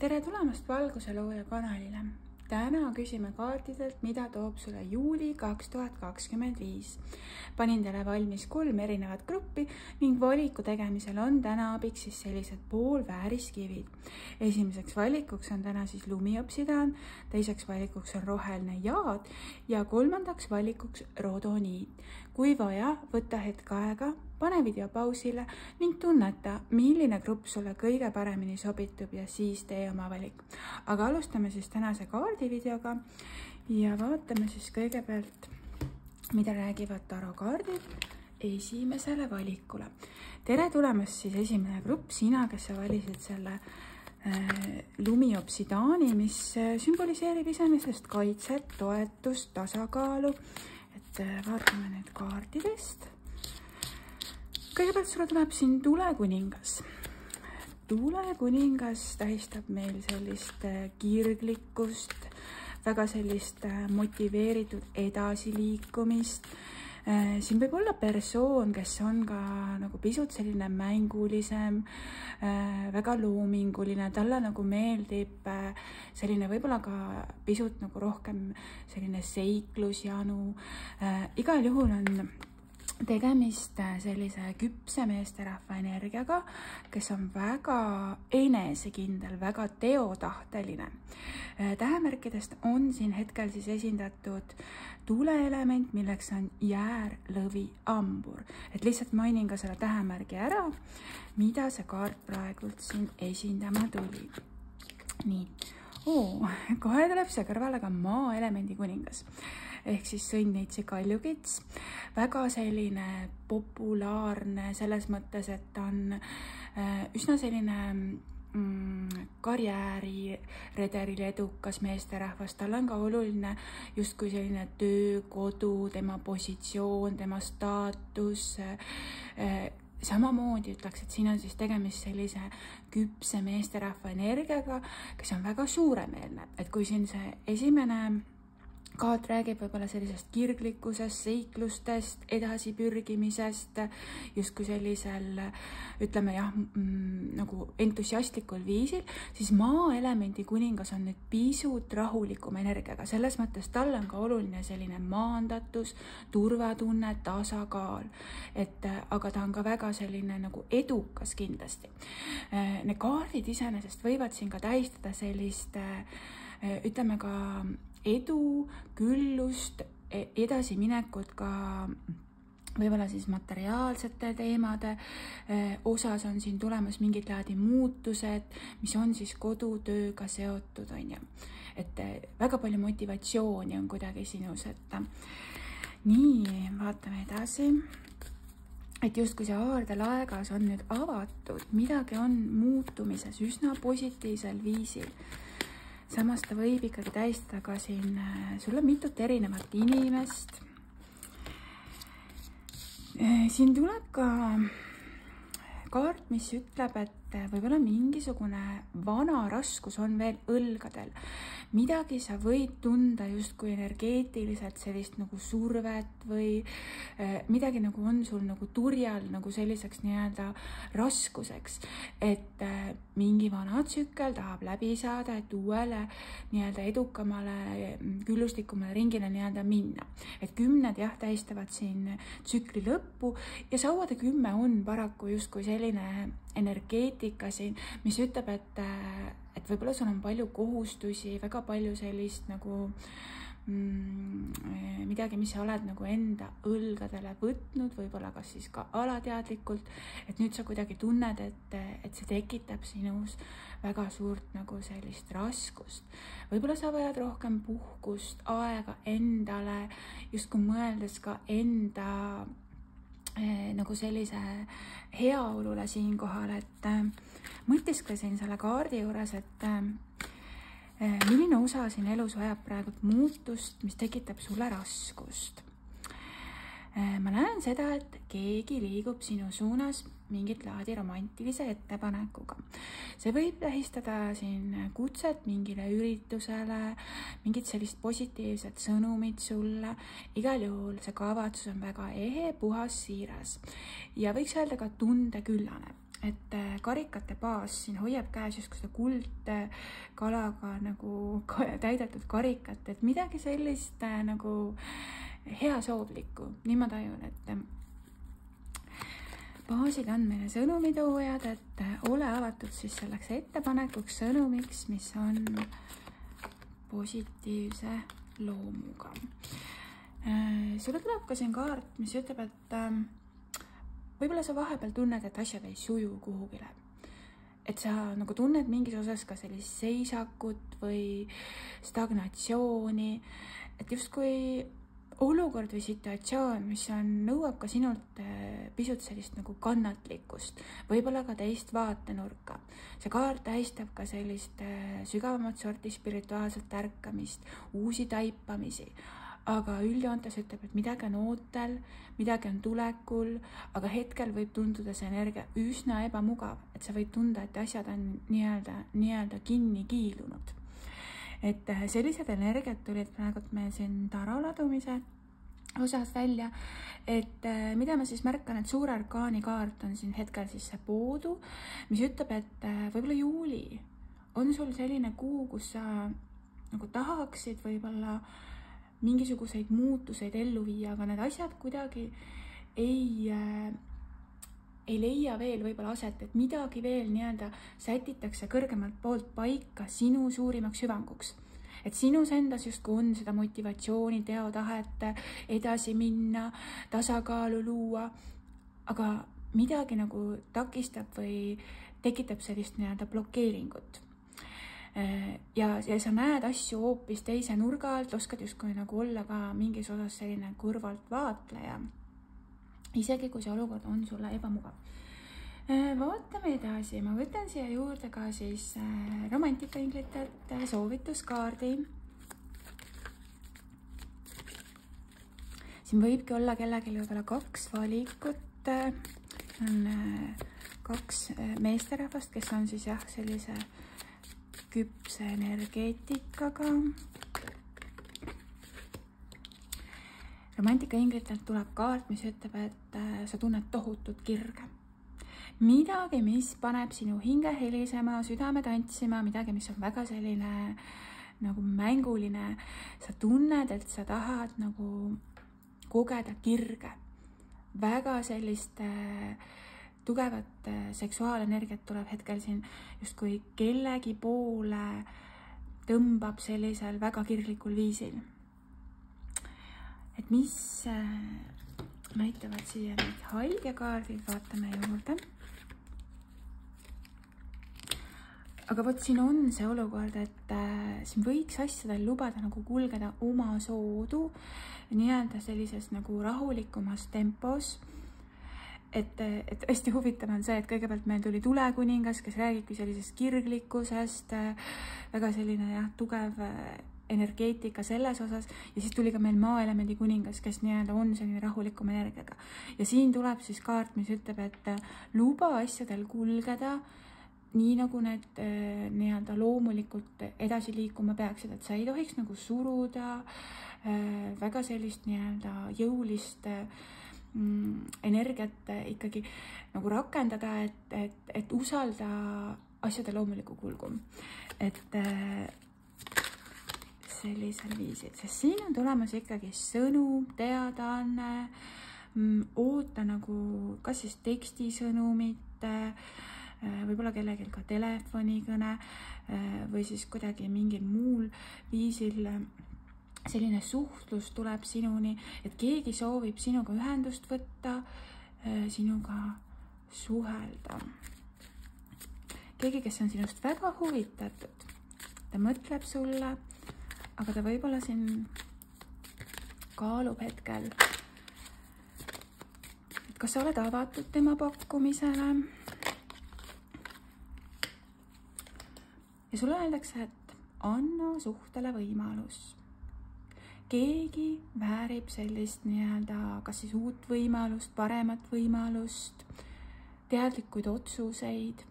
Tere tulemast Valguse Looja kanalile. Täna küsime kaartidelt, mida toob sulle juuli 2025. Panin teile valmis 3 erinevat gruppi ning valiku tegemisel on täna abiks siis sellised poolvääriskivid. Esimeseks valikuks on täna siis lumiobsidaan, teiseks valikuks on roheline jaad ja kolmandaks valikuks rodoniit. Kui vaja, võta hetk aega, pane video pausile ning tunneta, milline grupp sulle kõige paremini sobitub ja siis tee oma valik. Aga alustame siis tänase kaardivideoga ja vaatame siis kõigepealt, mida räägivad tarokaardid esimesele valikule. Tere tulemast siis esimene grupp, sina, kes sa valisid selle lumiobsidaani, mis sümboliseerib iseenesest kaitset, toetust, tasakaalu. Et vaatame need kaardidest. Kõigepealt sulle tuleb siin tulekuningas. Tulekuningas tähistab meil sellist kirglikkust, väga sellist motiveeritud edasiliikumist. Siin võib olla persoon, kes on ka nagu pisut selline mängulisem, väga loominguline, talle nagu meeldib selline võib-olla ka pisut nagu rohkem selline seiklusjanu. Igal juhul on tegemist sellise küpse meesterahva energiaga, kes on väga enesekindel, väga teotahteline. Tähemärkidest on siin hetkel siis esindatud tuleelement, milleks on jäär, lõvi, ambur. Et lihtsalt mainin ka selle tähemärgi ära, mida see kaart praegult siin esindama tuli. Nii, kohe tuleb see kõrvale ka maaelemendi kuningas. Ehk siis sõnneitsi kaljukits, väga selline populaarne selles mõttes, et ta on üsna selline karjäärirederil edukas meesterahvas. Tal on ka oluline justkui selline töö, kodu, tema positsioon, tema staatus. Samamoodi ütleks, et siin on siis tegemist sellise küpse meesterahva energiaga, kes on väga suuremeelne. Et kui siin see esimene kaart räägib võib-olla sellisest kirglikkusest, seiklustest, edasipürgimisest, justkui sellisel, ütleme jah, nagu entusiastlikul viisil, siis maaelemendi kuningas on nüüd pisut rahulikum energiaga. Selles mõttes tal on ka oluline selline maandatus, turvatunne, tasakaal, aga ta on ka väga selline nagu edukas kindlasti. Need kaardid iseenesest võivad siin ka tähistada sellist, ütleme ka edu, küllust, edasiminekut ka võib-olla siis materiaalsete teemade osas on siin tulemas mingid laadi muutused, mis on siis kodutööga seotud, on ju. Et väga palju motivatsiooni on kuidagi sinus, et nii, vaatame edasi. Et justkui see aardelaegas on nüüd avatud, midagi on muutumises üsna positiivsel viisil. Samas ta võib ikkagi tähistada ka siin sulle mitut erinevat inimest. Siin tuleb ka kaart, mis ütleb, et võib-olla mingisugune vana raskus on veel õlgadel. Midagi sa võid tunda justkui energeetiliselt sellist nagu survet või midagi nagu on sul nagu turjal nagu selliseks nii-öelda raskuseks, et mingi vana tsükkel tahab läbi saada, et uuele nii-öelda edukamale, küllustikumale ringile nii-öelda minna. Et 10 jah tähistavad siin tsükli lõppu ja sauade 10 on paraku justkui selline energeetika siin, mis ütleb, et võib-olla sul on palju kohustusi, väga palju sellist nagu midagi, mis sa oled nagu enda õlgadele võtnud, võib-olla kas siis ka alateadlikult, et nüüd sa kuidagi tunned, et see tekitab sinus väga suurt nagu sellist raskust. Võib-olla sa vajad rohkem puhkust, aega endale, justkui mõeldes ka enda nagu sellise heaolule siinkohal, et mõtisklesin selle kaardi juures, et milline osa siin elus vajab praegu muutust, mis tekitab sulle raskust. Ma näen seda, et keegi liigub sinu suunas mingit laadi romantilise ettepanekuga. See võib tähistada siin kutset mingile üritusele, mingit sellist positiivset sõnumit sulle. Igal juhul see kavatsus on väga ehe, puhas, siiras ja võiks öelda ka tundeküllane. et karikate baas siin hoiab käes justkui seda kuldkalaga nagu täidetud karikat, et midagi sellist nagu heasoovlikku, nii ma tajun, et baasid on meile sõnumitoojad, et ole avatud siis selleks ettepanekuks, sõnumiks, mis on positiivse loomuga. Sulle tuleb ka siin kaart, mis ütleb, et võib-olla sa vahepeal tunned, et asjad ei suju kuhugile. Et sa nagu tunned mingis osas ka sellist seisakut või stagnatsiooni, et justkui olukord või situatsioon, mis nõuab ka sinult pisut sellist nagu kannatlikkust, võib-olla ka teist vaatenurka. See kaart tähistab ka sellist sügavamat sorti spirituaalset ärkamist, uusi taipamisi, aga üldjoontes ütleb, et midagi on ootel, midagi on tulekul, aga hetkel võib tunduda see energia üsna ebamugav, et sa võid tunda, et asjad on nii-öelda kinni kiilunud. Et sellised energiat tulid praegu meil siin taro ladumise osas välja, et mida ma siis märkan, et suure arkaani kaart on siin hetkel siis see poodu, mis ütleb, et võib-olla juuli on sul selline kuu, kus sa nagu tahaksid võib-olla mingisuguseid muutuseid ellu viia, aga need asjad kuidagi ei leia veel võib-olla aset, et midagi veel nii-öelda sätitakse kõrgemalt poolt paika sinu suurimaks hüvanguks. Et sinus endas justkui on seda motivatsiooni, teotahet edasi minna, tasakaalu luua, aga midagi nagu takistab või tekitab sellist nii-öelda blokeeringut. Ja sa näed asju hoopis teise nurga alt, oskad justkui nagu olla ka mingis osas selline kõrvalt vaatleja, isegi kui see olukord on sulle ebamugav. Vaatame edasi, ma võtan siia juurde ka siis romantikainglitelt soovituskaardi. Siin võibki olla kellelgi võib-olla 2 valikut, on 2 meesterahvast, kes on siis jah, sellise küpse energeetikaga. Romantikainglitelt tuleb kaart, mis ütleb, et sa tunned tohutut kirge. Midagi, mis paneb sinu hinge helisema, südame tantsima, midagi, mis on väga selline nagu mänguline. Sa tunned, et sa tahad nagu kogeda kirge. Väga sellist tugevat seksuaalenergiat tuleb hetkel siin justkui kellegi poole tõmbab sellisel väga kirglikul viisil. Et mis näitavad siia need haigekaardid, vaatame juurde. Aga vot siin on see olukord, et siin võiks asjadel lubada nagu kulgeda oma soodu, nii-öelda sellises nagu rahulikumas tempos. Et hästi huvitav on see, et kõigepealt meil tuli tulekuningas, kes räägibki sellisest kirglikkusest, väga selline jah, tugev energeetika selles osas, ja siis tuli ka meil maaelemendi kuningas, kes nii-öelda on selline rahulikum energiaga. Ja siin tuleb siis kaart, mis ütleb, et luba asjadel kulgeda, nii nagu need nii-öelda loomulikult edasi liikuma peaksid, et sa ei tohiks nagu suruda väga sellist nii-öelda jõulist energiat ikkagi nagu rakendada, et usalda asjade loomuliku kulgu. Et sellisel viisil, sest siin on tulemas ikkagi sõnum, teadaanne, oota nagu kas siis tekstisõnumit, võib-olla kellelgi ka telefonikõne või siis kuidagi mingil muul viisil selline suhtlus tuleb sinuni, et keegi soovib sinuga ühendust võtta, sinuga suhelda. Keegi, kes on sinust väga huvitatud, ta mõtleb sulle, aga ta võib-olla siin kaalub hetkel, et kas sa oled avatud tema pakkumisele. Ja sulle öeldakse, et anna suhtele võimalus. Keegi väärib sellist nii-öelda kas siis uut võimalust, paremat võimalust, teadlikuid otsuseid.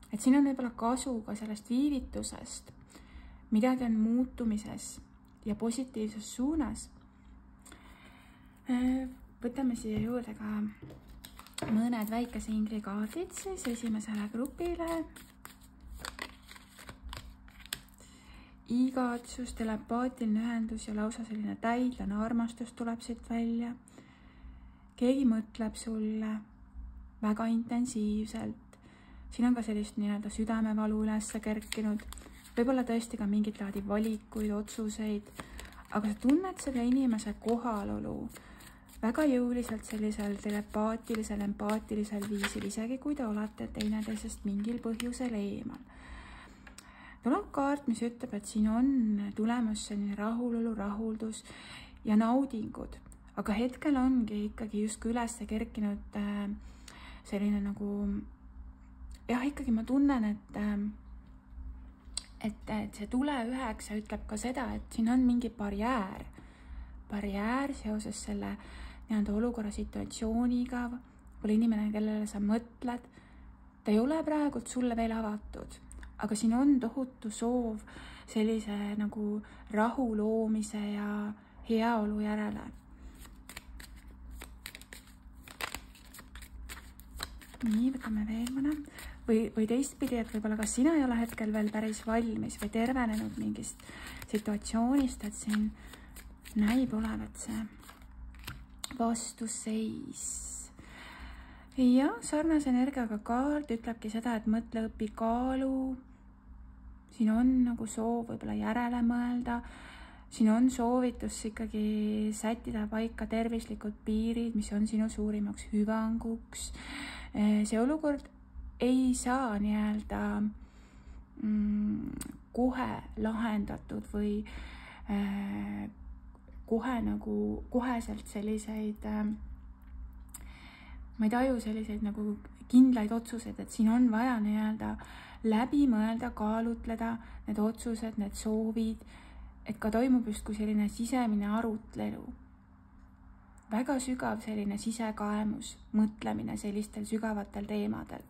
Et siin on võib-olla kasu ka sellest viivitusest. Midagi on muutumises ja positiivses suunas. Võtame siia juurde ka mõned väikese ingli kaardid siis esimesele grupile. Igatsus, telepaatiline ühendus ja lausa selline täidlane armastus tuleb siit välja. Keegi mõtleb sulle väga intensiivselt. Siin on ka sellist nii-öelda südamevalu ülesse kerkinud. Võib-olla tõesti ka mingit laadi valikuid, otsuseid, aga sa tunned selle inimese kohalolu väga jõuliselt sellisel telepaatilisel, empaatilisel viisil, isegi kui te olete teineteisest mingil põhjusel eemal. Tuleb kaart, mis ütleb, et siin on tulemas selline rahulolu, rahuldus ja naudingud, aga hetkel ongi ikkagi justkui üles kerkinud selline nagu, jah, ikkagi ma tunnen, et see tule 9 ütleb ka seda, et siin on mingi barjäär seoses selle nii-öelda olukorra situatsiooniga, või inimene, kellele sa mõtled, ta ei ole praegult sulle veel avatud, aga siin on tohutu soov sellise nagu rahu loomise ja heaolu järele. Nii, võtame veel mõne. Või teistpidi, et võib-olla kas sina ei ole hetkel veel päris valmis või tervenenud mingist situatsioonist, et siin näib olevat see vastuseis. Ja sarnase energiaga kaart ütlebki seda, et mõtle, õpi, kaalu. Siin on nagu soov võib-olla järele mõelda. Siin on soovitus ikkagi sättida paika tervislikud piirid, mis on sinu suurimaks hüvanguks. See olukord ei saa nii-öelda kohe lahendatud või koheselt selliseid, ma ei taju selliseid nagu kindlaid otsuseid, et siin on vaja nii-öelda läbi mõelda, kaalutleda need otsused, need soovid, et ka toimub justkui selline sisemine arutlelu. Väga sügav selline sisekaemus, mõtlemine sellistel sügavatel teemadel.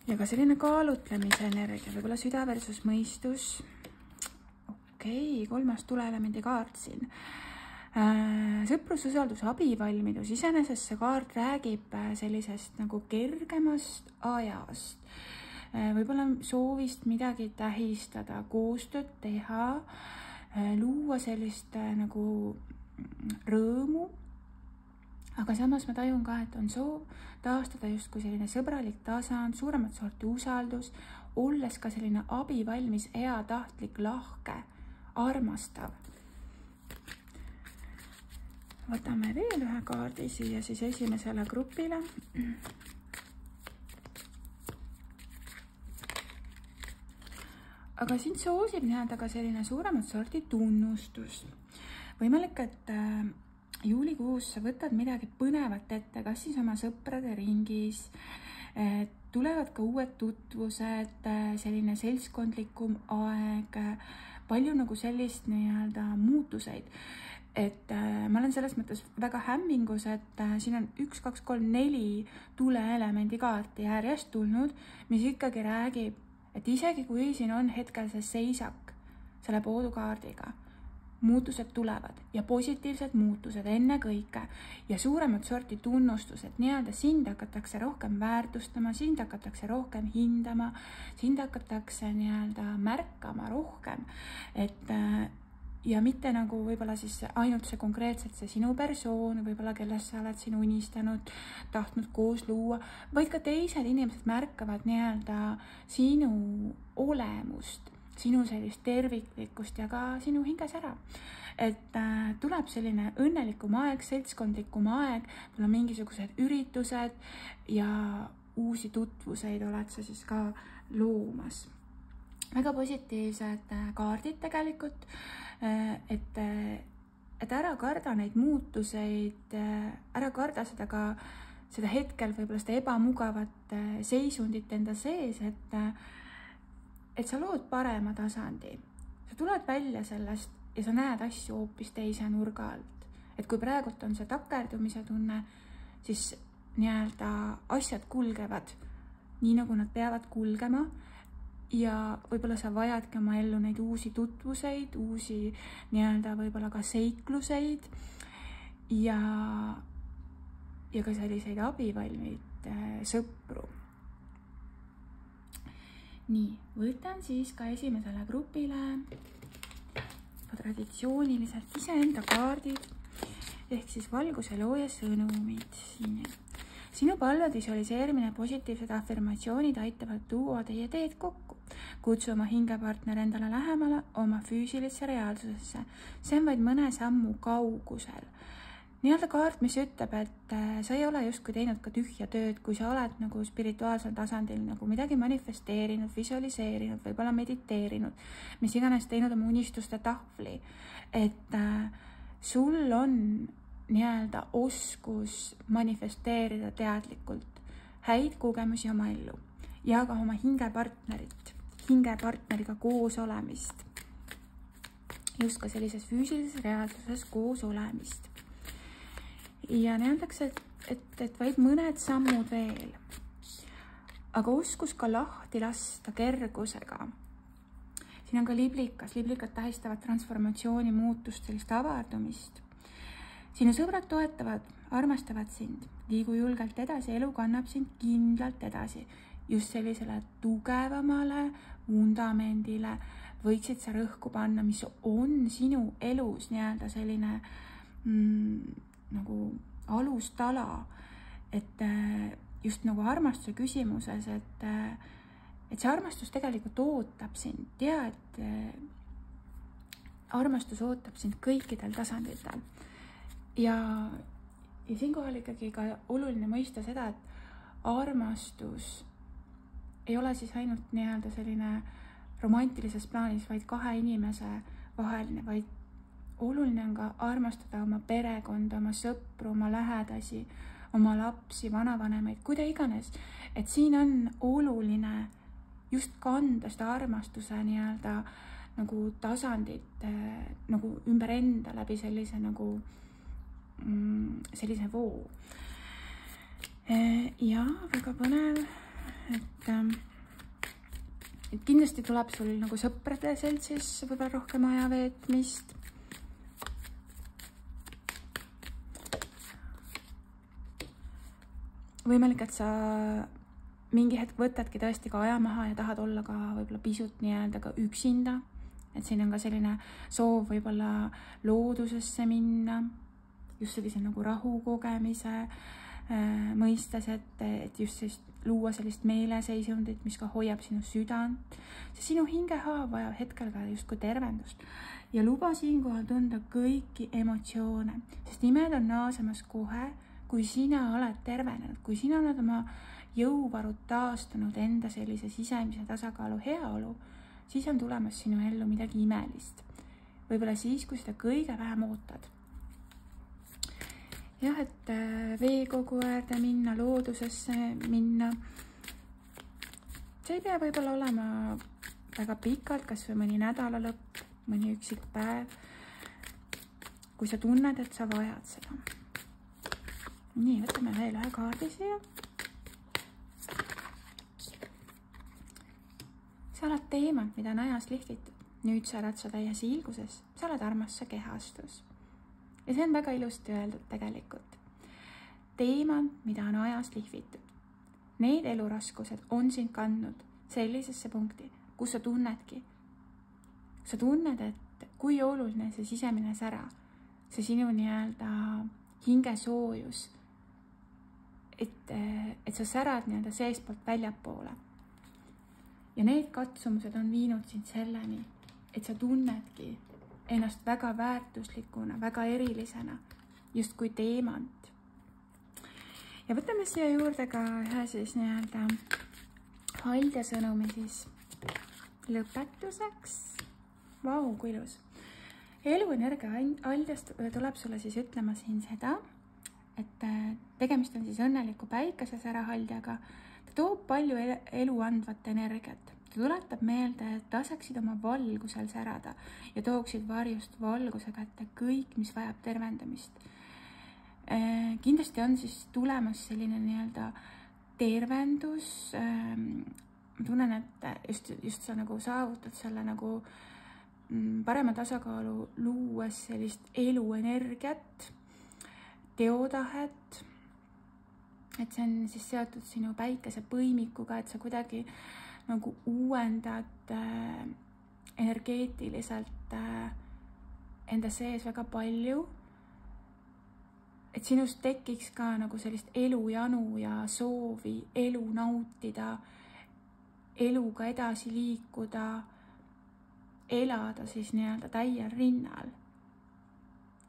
Ja ka selline kaalutlemise energia, võib-olla süda versus mõistus. Okei, 3. tuleelemendi kaart siin. Sõprus, usaldus, abivalmidus. Iseenesest see kaart räägib sellisest nagu kergemast ajast. Võib-olla soovist midagi tähistada, koostööd teha, luua sellist nagu rõõmu. Aga samas ma tajun ka, et on soov taastada justkui selline sõbralik tasand, suuremat sorti usaldus, olles ka selline abivalmis, hea, tahtlik, lahke, armastav. Võtame veel ühe kaardi siia siis esimesele grupile. Aga siin soosib nii-öelda ka selline suuremat sorti tunnustus. Võimalik, et juulikuus sa võtad midagi põnevat ette, kas siis oma sõprade ringis, tulevad ka uued tutvused, selline seltskondlikum aeg, palju nagu sellist nii-öelda muutuseid. Et ma olen selles mõttes väga hämmingus, et siin on 1, 2, 3, 4 tuleelemendi kaarti järjest tulnud, mis ikkagi räägib, et isegi kui siin on hetkel see seisak selle poodukaardiga, muutused tulevad ja positiivsed muutused enne kõike ja suuremat sorti tunnustused, nii-öelda sind hakatakse rohkem väärtustama, sind hakatakse rohkem hindama, sind hakatakse nii-öelda märkama rohkem, et ja mitte nagu võib-olla siis ainult see konkreetselt see sinu persoon, võib-olla kellest sa oled siin unistanud, tahtnud koos luua, vaid ka teised inimesed märkavad nii-öelda sinu olemust, sinu sellist terviklikkust ja ka sinu hinges ära. Et tuleb selline õnnelikum aeg, seltskondlikum aeg, tuleb mingisugused üritused ja uusi tutvuseid oled sa siis ka loomas. Väga positiivsed kaardid tegelikult, et ära karda neid muutuseid, ära karda seda ka seda hetkel võib-olla seda ebamugavat seisundit enda sees, et sa lood parema tasandi. Sa tuled välja sellest ja sa näed asju hoopis teise nurga alt. Et kui praegult on see takerdumise tunne, siis nii-öelda asjad kulgevad nii, nagu nad peavad kulgema ja võib-olla sa vajadki oma ellu neid uusi tutvuseid, uusi nii-öelda võib-olla ka seikluseid ja ka selliseid abivalmid sõpru. Nii, võtan siis ka esimesele grupile traditsiooniliselt iseenda kaardid ehk siis valguse looja sõnumid siin. Sinu palve visualiseerimine ja positiivsed affirmatsioonid aitavad tuua teie teed kokku. Kutsu oma hingepartner endale lähemale oma füüsilisse reaalsusesse. See on vaid mõne sammu kaugusel. Nii-öelda kaart, mis ütleb, et sa ei ole justkui teinud ka tühja tööd, kui sa oled nagu spirituaalsel tasandil nagu midagi manifesteerinud, visualiseerinud, võib-olla mediteerinud, mis iganes teinud oma unistuste tahvli. Et sul on nii-öelda oskus manifesteerida teadlikult häid kogemusi oma ellu ja ka oma hingepartneriga koos olemist. Just ka sellises füüsilises reaalsuses koos olemist. Ja näeldakse, et vaid mõned sammud veel. Aga oskus ka lahti lasta kergusega. Siin on ka liblikas. Liblikad tähistavad transformatsiooni, muutust, sellist avardumist. Sinu sõbrad toetavad, armastavad sind. Liigu julgelt edasi, elu kannab sind kindlalt edasi. Just sellisele tugevamale vundamendile võiksid sa rõhku panna, mis on sinu elus nii-öelda selline nagu alustala, et just nagu armastuse küsimuses, et see armastus tegelikult ootab sind. Tea, et armastus ootab sind kõikidel tasanditel. Ja siinkohal ikkagi ka oluline mõista seda, et armastus ei ole siis ainult nii-öelda selline romantilises plaanis, vaid kahe inimese vaheline, vaid oluline on ka armastada oma perekonda, oma sõpru, oma lähedasi, oma lapsi, vanavanemaid, kuida iganes. Et siin on oluline just kanda seda armastuse nii-öelda nagu tasandit nagu ümber enda läbi sellise nagu sellise voo. Ja väga põnev, et kindlasti tuleb sul nagu sõprade seltsis võib-olla rohkem aja veetmist. Võimalik, et sa mingi hetk võtadki tõesti ka aja maha ja tahad olla ka võib-olla pisut nii-öelda ka üksinda. Et siin on ka selline soov võib-olla loodusesse minna, just sellise nagu rahu kogemise mõistes, et just sellist, luua sellist meeleseisundit, mis ka hoiab sinu südant. See sinu hingehaav vajab hetkel ka justkui tervendust. Ja luba siinkohal tunda kõiki emotsioone, sest nimed on naasemas kohe, kui sina oled tervenenud, kui sina oled oma jõuvarud taastunud enda sellise sisemise tasakaalu heaolu, siis on tulemas sinu ellu midagi imelist. Võib-olla siis, kui seda kõige vähem ootad. Jah, et veekogu äärde minna, loodusesse minna. See ei pea võib-olla olema väga pikalt, kas või mõni nädala lõpp, mõni üksik päev, kui sa tunned, et sa vajad seda. Nii, võtame veel ühe kaardi siia. Sa oled teemant, mida on ajas lihvitud. Nüüd sa oled sa täies hiilguses. Sa oled armas sa kehastus. Ja see on väga ilusti öeldud tegelikult. Teemant, mida on ajas lihvitud. Need eluraskused on sind kandnud sellisesse punkti, kus sa tunnedki. Sa tunned, et kui oluline see sisemine sära, see sinu nii-öelda hingesoojus, et sa särad nii-öelda seestpoolt väljapoole. Ja need katsumused on viinud sind selleni, et sa tunnedki ennast väga väärtuslikuna, väga erilisena, just kui teemant. Ja võtame siia juurde ka ühe siis nii-öelda haldja sõnumi siis lõpetuseks. Vau, kui ilus. Eluenergia haldjast tuleb sulle siis ütlema siin seda, et tegemist on siis õnneliku päikesesära haldjaga. Ta toob palju elu andvat energiat. Ta tuletab meelde, et lasaksid oma valgusel särada ja tooksid varjust valguse kätte kõik, mis vajab tervendamist. Kindlasti on siis tulemas selline nii-öelda tervendus. Ma tunnen, et just sa nagu saavutad selle nagu parema tasakaalu luues sellist eluenergiat. teotahet, et see on siis seotud sinu päikese põimikuga, et sa kuidagi nagu uuendad energeetiliselt enda sees väga palju, et sinust tekiks ka nagu sellist elujanu ja soovi elu nautida, eluga edasi liikuda, elada siis nii-öelda täiel rinnal.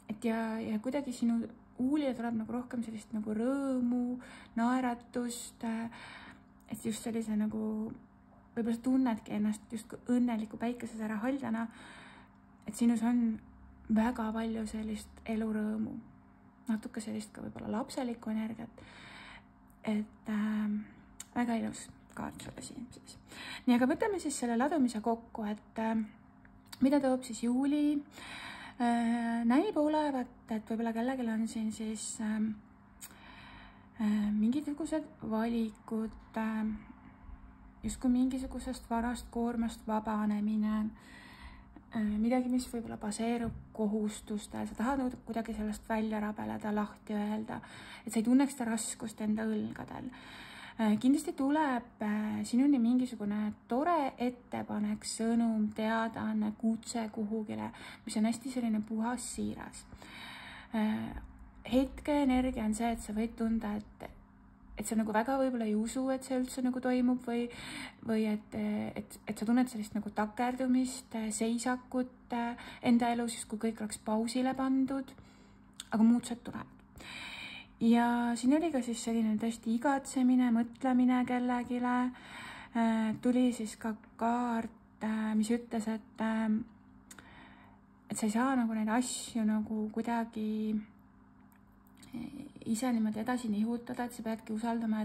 Et ja kuidagi sinu huulile tuleb nagu rohkem sellist nagu rõõmu, naeratust, et just sellise nagu, võib-olla sa tunnedki ennast just õnneliku päikesesära haldjana, et sinus on väga palju sellist elurõõmu, natuke sellist ka võib-olla lapselikku energiat, et väga ilus kaart sulle siin siis. Nii, aga võtame siis selle ladumise kokku, et mida toob siis juuli. Näib olevat, et võib-olla kellelgi on siin siis mingisugused valikud, justkui mingisugusest varast koormast vabanemine, midagi, mis võib-olla baseerub kohustustel, sa tahad kuidagi sellest välja rabeleda, lahti öelda, et sa ei tunneks seda raskust enda õlgadel. Kindlasti tuleb sinuni mingisugune tore ettepanek, sõnum, teadaanne, kutse kuhugile, mis on hästi selline puhas siiras. Hetke energia on see, et sa võid tunda, et sa nagu väga võib-olla ei usu, et see üldse nagu toimub või et sa tunned sellist nagu takerdumist, seisakut enda elus, kui kõik oleks pausile pandud, aga muutused tulevad. Ja siin oli ka siis selline tõesti igatsemine, mõtlemine kellegile, tuli siis ka kaart, mis ütles, et sa ei saa nagu neid asju nagu kuidagi ise niimoodi edasi nihutada, et sa peadki usaldama,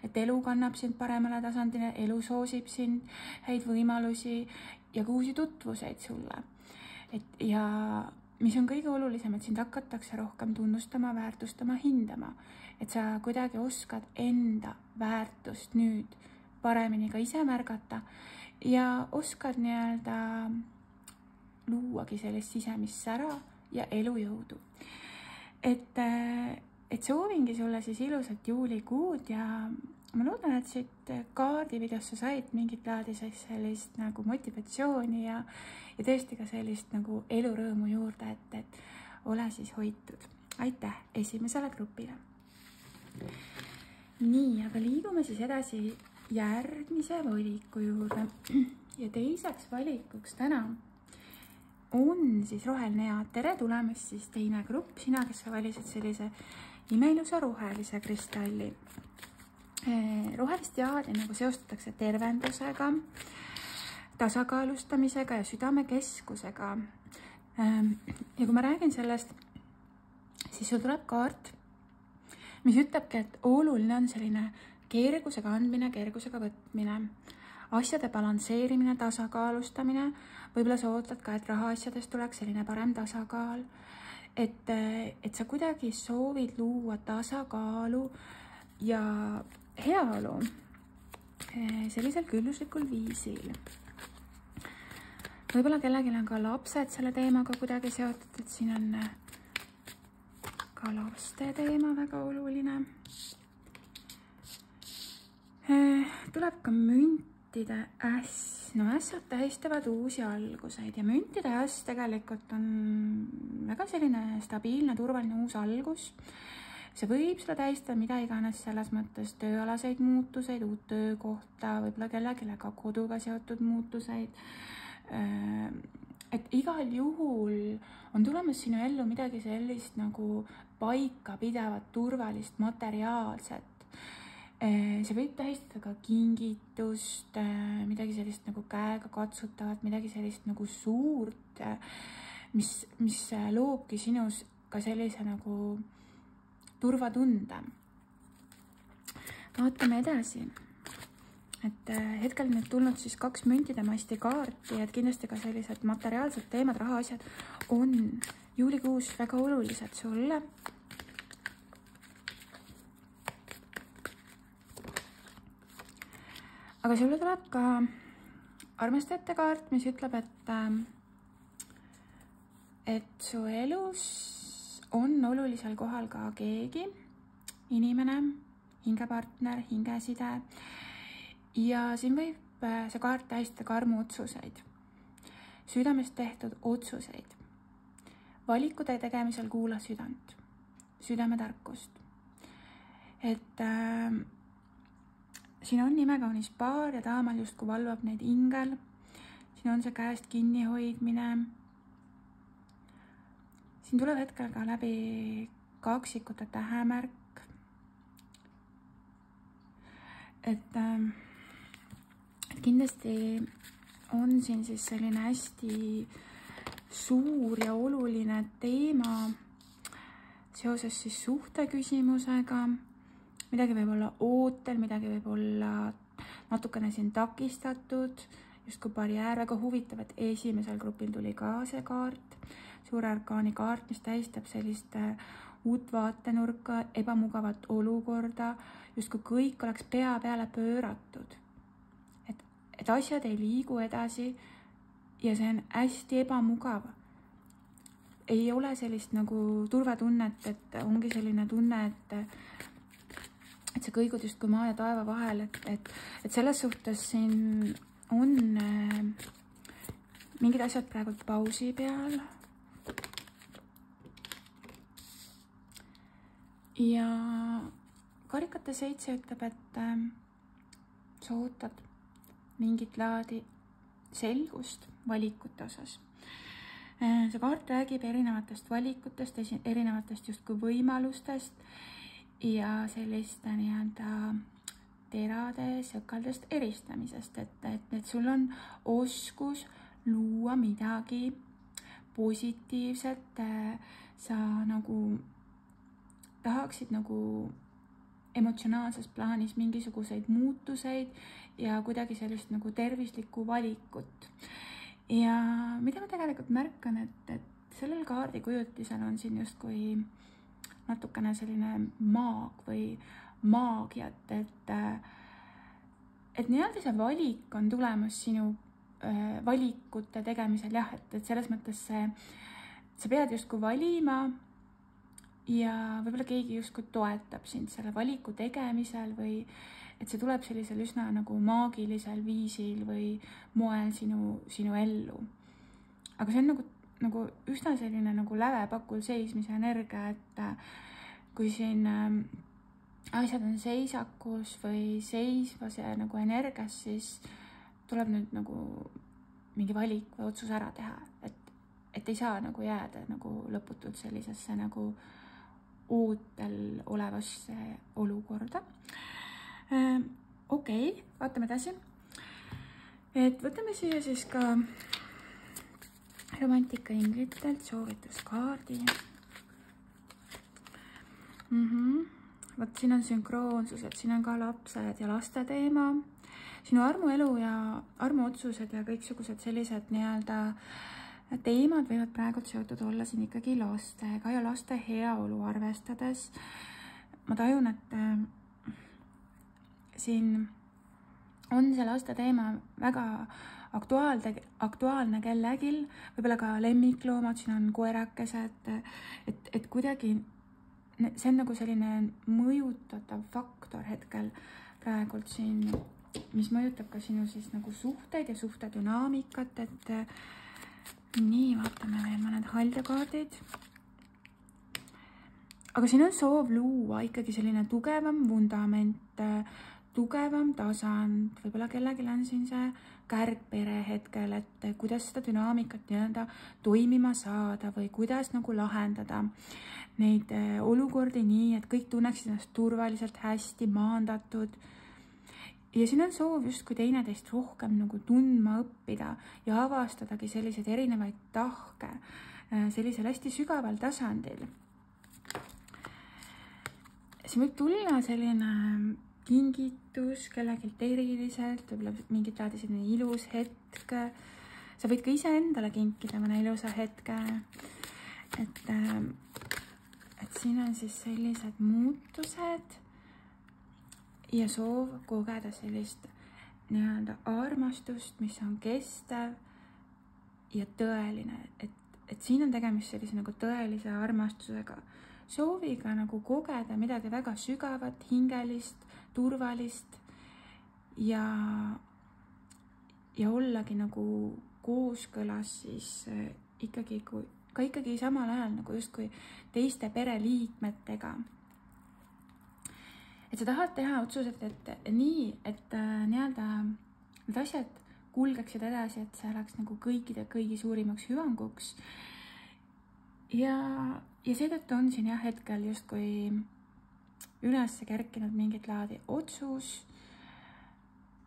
et elu kannab sind paremale tasandile, elu soosib sind, häid võimalusi ja ka uusi tutvuseid sulle. Ja mis on kõige olulisem, et sind hakatakse rohkem tunnustama, väärtustama, hindama. Et sa kuidagi oskad enda väärtust nüüd paremini ka ise märgata ja oskad nii-öelda luuagi sellist sisemist sära ja elujõudu. Et soovingi sulle siis ilusat juulikuud ja ma loodan, et siit kaardivideost sa said mingit laadi sellist nagu motivatsiooni ja tõesti ka sellist nagu elurõõmu juurde, et ole siis hoitud. Aitäh esimesele grupile. Nii, aga liigume siis edasi järgmise valiku juurde. Ja teiseks valikuks täna on siis roheline ja tere tulemast siis teine grupp, sina, kes sa valisid sellise imeilusa rohelise kristalli. Rohelist jaadi nagu seostatakse tervendusega, tasakaalustamisega ja südamekeskusega. Ja kui ma räägin sellest, siis sul tuleb kaart, mis ütlebki, et oluline on selline kergusega andmine, kergusega võtmine, asjade balansseerimine, tasakaalustamine. Võib-olla sa ootad ka, et rahaasjadest tuleks selline parem tasakaal, et sa kuidagi soovid luua tasakaalu ja heaolu sellisel külluslikul viisil. Võib-olla kellelgi on ka lapsed selle teemaga kuidagi seotud, et siin on ka laste teema väga oluline. Tuleb ka müntide äss. No ässad tähistavad uusi alguseid ja müntide äss tegelikult on väga selline stabiilne, turvaline uus algus. See võib seda tähistada mida iganes selles mõttes tööalaseid muutuseid, uut töökohta, võib-olla kellelegi ka koduga seotud muutuseid. Et igal juhul on tulemas sinu ellu midagi sellist nagu paika pidavat, turvalist, materiaalset. See võib tähistada ka kingitust, midagi sellist nagu käega katsutavat, midagi sellist nagu suurt, mis loobki sinus ka sellise nagu turvatunde. Vaatame edasi. Et hetkel nüüd tulnud siis 2 müntide masti kaarti, et kindlasti ka sellised materiaalsed teemad, rahaasjad on juulikuus väga olulised sulle. Aga sulle tuleb ka armastajate kaart, mis ütleb, et su elus on olulisel kohal ka keegi, inimene, hingepartner, hingeside ja siin võib see kaart tähistada ka armuotsuseid, südamest tehtud otsuseid. Valikute tegemisel kuula südant, südametarkust. Et siin on nimekaunis paar ja taamal justkui valvab neid ingel. Siin on see käest kinni hoidmine. Siin tuleb hetkel ka läbi kaksikute tähemärk. Et kindlasti on siin siis selline hästi suur ja oluline teema seoses siis suhte küsimusega. Midagi võib olla ootel, midagi võib olla natukene siin takistatud, justkui barjäär. Väga huvitav, et esimesel grupil tuli ka see kaart, suure arkaani kaart, mis tähistab sellist uut vaatenurka, ebamugavat olukorda, justkui kõik oleks pea peale pööratud. Et asjad ei liigu edasi ja see on hästi ebamugav. Ei ole sellist nagu turvatunnet, et ongi selline tunne, et see kõigud justkui maa ja taeva vahel, et selles suhtes siin on mingid asjad praegu pausi peal. Ja karikate 7 ütleb, et sa ootad mingit laadi selgust valikute osas. See kaart räägib erinevatest valikutest, erinevatest justkui võimalustest ja selliste nii-öelda terade sõkaldest eristamisest, et sul on oskus luua midagi positiivset, sa nagu tahaksid nagu emotsionaalses plaanis mingisuguseid muutuseid ja kuidagi sellist nagu tervislikku valikut. Ja mida ma tegelikult märkan, et sellel kaardikujutisel on siin justkui natukene selline maag või maagiat, et nii-öelda see valik on tulemus sinu valikute tegemisel, jah, et selles mõttes sa pead justkui valima ja võib-olla keegi justkui toetab sind selle valiku tegemisel või et see tuleb sellisel üsna nagu maagilisel viisil või moel sinu ellu. Aga see on nagu üsna selline nagu lävepakul seismise energia, et kui siin asjad on seisakus või seisvas ja nagu energias, siis tuleb nüüd nagu mingi valik või otsus ära teha, et ei saa nagu jääda nagu lõputult sellisesse nagu ootel olevasse olukorda. Okei, vaatame edasi. Et võtame siia siis ka romantika inglitelt soovituskaardi. Võt siin on sünkroonsus, et siin on ka lapsed ja laste teema. Sinu armuelu ja armuotsused ja kõiksugused sellised nii-öelda teemad võivad praegu seotud olla siin ikkagi lastega ja laste heaolu arvestades. Ma tajun, et siin on see laste teema väga aktuaalne kellegil, võib-olla ka lemmikloomad, siin on koerakesed, et kuidagi see on nagu selline mõjutatav faktor hetkel praegult siin, mis mõjutab ka sinu siis nagu suhteid ja suhtedünaamikat, et nii, vaatame veel mõned haldjakaardid. Aga siin on soov luua ikkagi selline tugevam vundament, tugevam tasand, võib-olla kellelgi on siin see kärgpere hetkel, et kuidas seda dünaamikat nii-öelda toimima saada või kuidas nagu lahendada neid olukordi nii, et kõik tunneksid ennast turvaliselt, hästi maandatud. Ja siin on soov justkui teineteist rohkem nagu tundma õppida ja avastadagi selliseid erinevaid tahke sellisel hästi sügaval tasandil. Siin võib tulla selline kingitus kellegilt eriliselt, võib-olla mingit laadi selline ilus hetk. Sa võid ka ise endale kinkida mõne ilusa hetke. Et siin on siis sellised muutused ja soov kogeda sellist nii-öelda armastust, mis on kestev ja tõeline, et et siin on tegemist sellise nagu tõelise armastusega, sooviga nagu kogeda midagi väga sügavat, hingelist, turvalist ja ollagi nagu kooskõlas siis ikkagi samal ajal nagu justkui teiste pereliikmetega. Et sa tahad teha otsused, et nii, et nii-öelda need asjad kulgeksid edasi, et see oleks nagu kõigi suurimaks hüvanguks. Ja seetõttu on siin hetkel justkui üles kerkinud mingit laadi otsus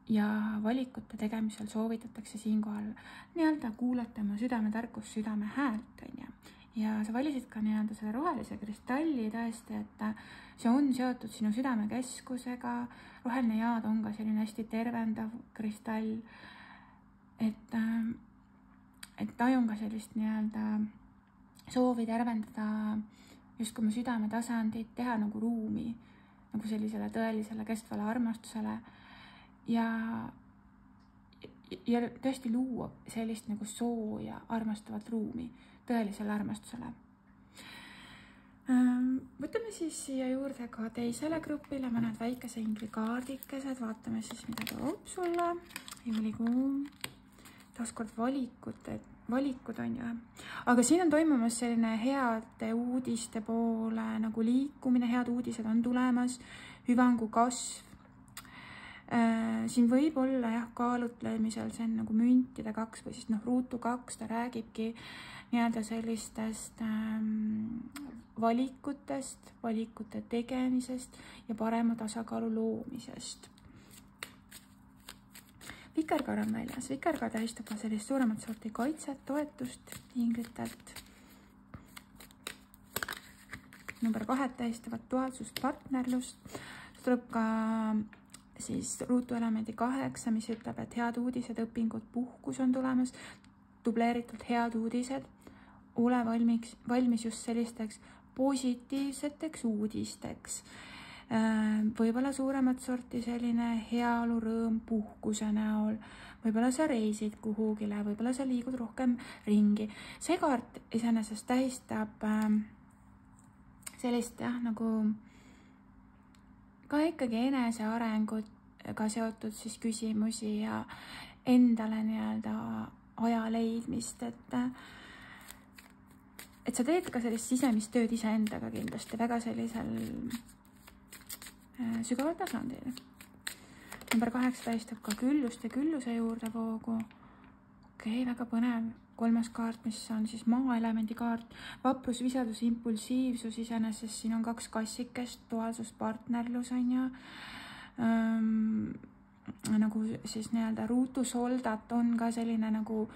ja valikute tegemisel soovitatakse siinkohal nii-öelda kuulata oma südametarkust, südame häält, on ju. Ja sa valisid ka nii-öelda selle rohelise kristalli tõesti, et see on seotud sinu südamekeskusega. Roheline jaad on ka selline hästi tervendav kristall, et tajun ka sellist nii-öelda soovi tervendada justkui oma südame tasandit, teha nagu ruumi nagu sellisele tõelisele kestvale armastusele ja tõesti luua sellist nagu sooja armastavat ruumi tõelisele armastusele. Võtame siis siia juurde ka teisele grupile mõned väikese ingrikaardikesed, vaatame siis, mida toob sulle juulikuu. Taaskord valikud on ju. Aga siin on toimumas selline heade uudiste poole nagu liikumine, head uudised on tulemas, hüvangu kasv. Siin võib olla kaalutlemisel, see on nagu müntide 2 või siis ruutu 2, ta räägibki nii-öelda sellistest valikutest, valikute tegemisest ja parema tasakaalu loomisest. Vikerkaar on väljas. Vikerkaar tähistab ka sellist suuremat sorti kaitset, toetust ingritelt. Number 2 tähistavad duaalsust, partnerlust. Tuleb ka siis ruutuelemendi 8, mis ütleb, et head uudised, õpingud, puhkus on tulemas, dubleeritud head uudised. Ole valmis just sellisteks positiivseteks uudisteks. Võib-olla suuremat sorti selline heaolu, rõõm, puhkuse näol. Võib-olla sa reisid kuhugile, võib-olla sa liigud rohkem ringi. See kaart iseenesest tähistab sellist nagu ka ikkagi enesearenguga seotud siis küsimusi ja endale nii-öelda aja leidmist, et sa teed ka sellist sisemist tööd iseendaga kindlasti väga sellisel sügaval tasandil. Number 8 tähistab ka küllust ja külluse juurde voogu. Okei, väga põnev. 3. kaart, mis on siis maaelemendi kaart, vaprus, visadus, impulsiivsus, iseenesest siin on 2 kassikest, duaalsus, partnerlus on ju. Nagu siis nii-öelda ruutusoldat on ka selline nagu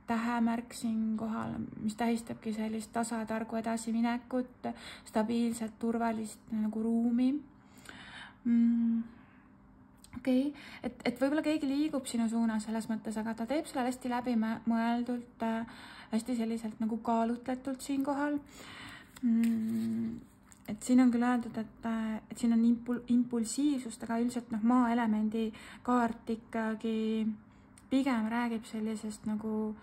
tähemärk siin kohal, mis tähistabki sellist tasatargu edasiminekut, stabiilset, turvalist nagu ruumi. Okei, et võib-olla keegi liigub sinu suunas selles mõttes, aga ta teeb selle hästi läbimõeldult, hästi selliselt nagu kaalutletult siin kohal. Et siin on küll öeldud, et siin on impulsiivsust, aga üldiselt maaelemendi kaart ikkagi pigem räägib sellisest nagu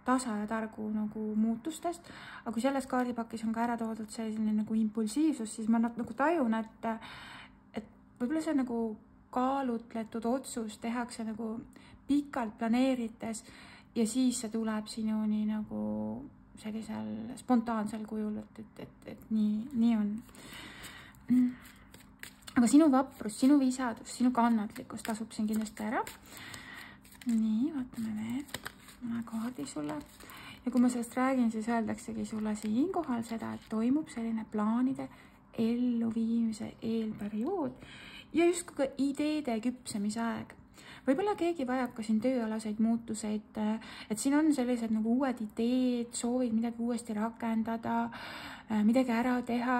tasa ja targu nagu muutustest, aga kui selles kaardipakis on ka ära toodud selline nagu impulsiivsus, siis ma nagu tajun, et võib-olla see nagu kaalutletud otsus tehakse nagu pikalt planeerides ja siis see tuleb sinuni nagu sellisel spontaansel kujul, et nii on. Aga sinu vaprus, sinu visadus, sinu kannatlikkus tasub siin kindlasti ära. Nii, vaatame veel kaardi sulle. Ja kui ma sellest räägin, siis öeldaksegi sulle siinkohal seda, et toimub selline plaanide elluviimise eelperiood ja justkui ka ideede küpsemise aeg. Võib-olla keegi vajab ka siin tööalaseid muutuseid, et siin on sellised nagu uued ideed, soovid midagi uuesti rakendada, midagi ära teha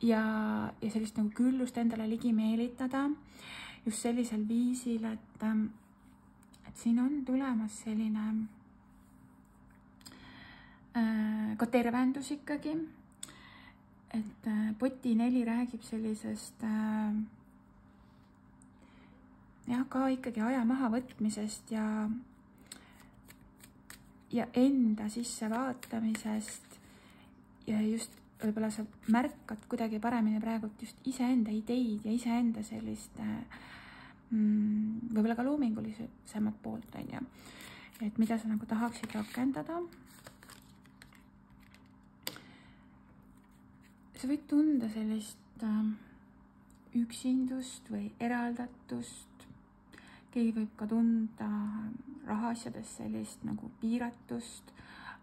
ja sellist nagu küllust endale ligi meelitada just sellisel viisil, et siin on tulemas selline ka tervendus ikkagi, et poti 4 räägib sellisest ka ikkagi aja maha võtmisest ja ja enda sisse vaatamisest ja just võib-olla sa märkad kuidagi paremini praegult just iseenda ideid ja iseenda sellist võib-olla ka loomingulisemat poolt, on ju. Et mida sa nagu tahaksid rakendada. Sa võid tunda sellist üksindust või eraldatust. Keegi võib ka tunda rahaasjades sellist nagu piiratust,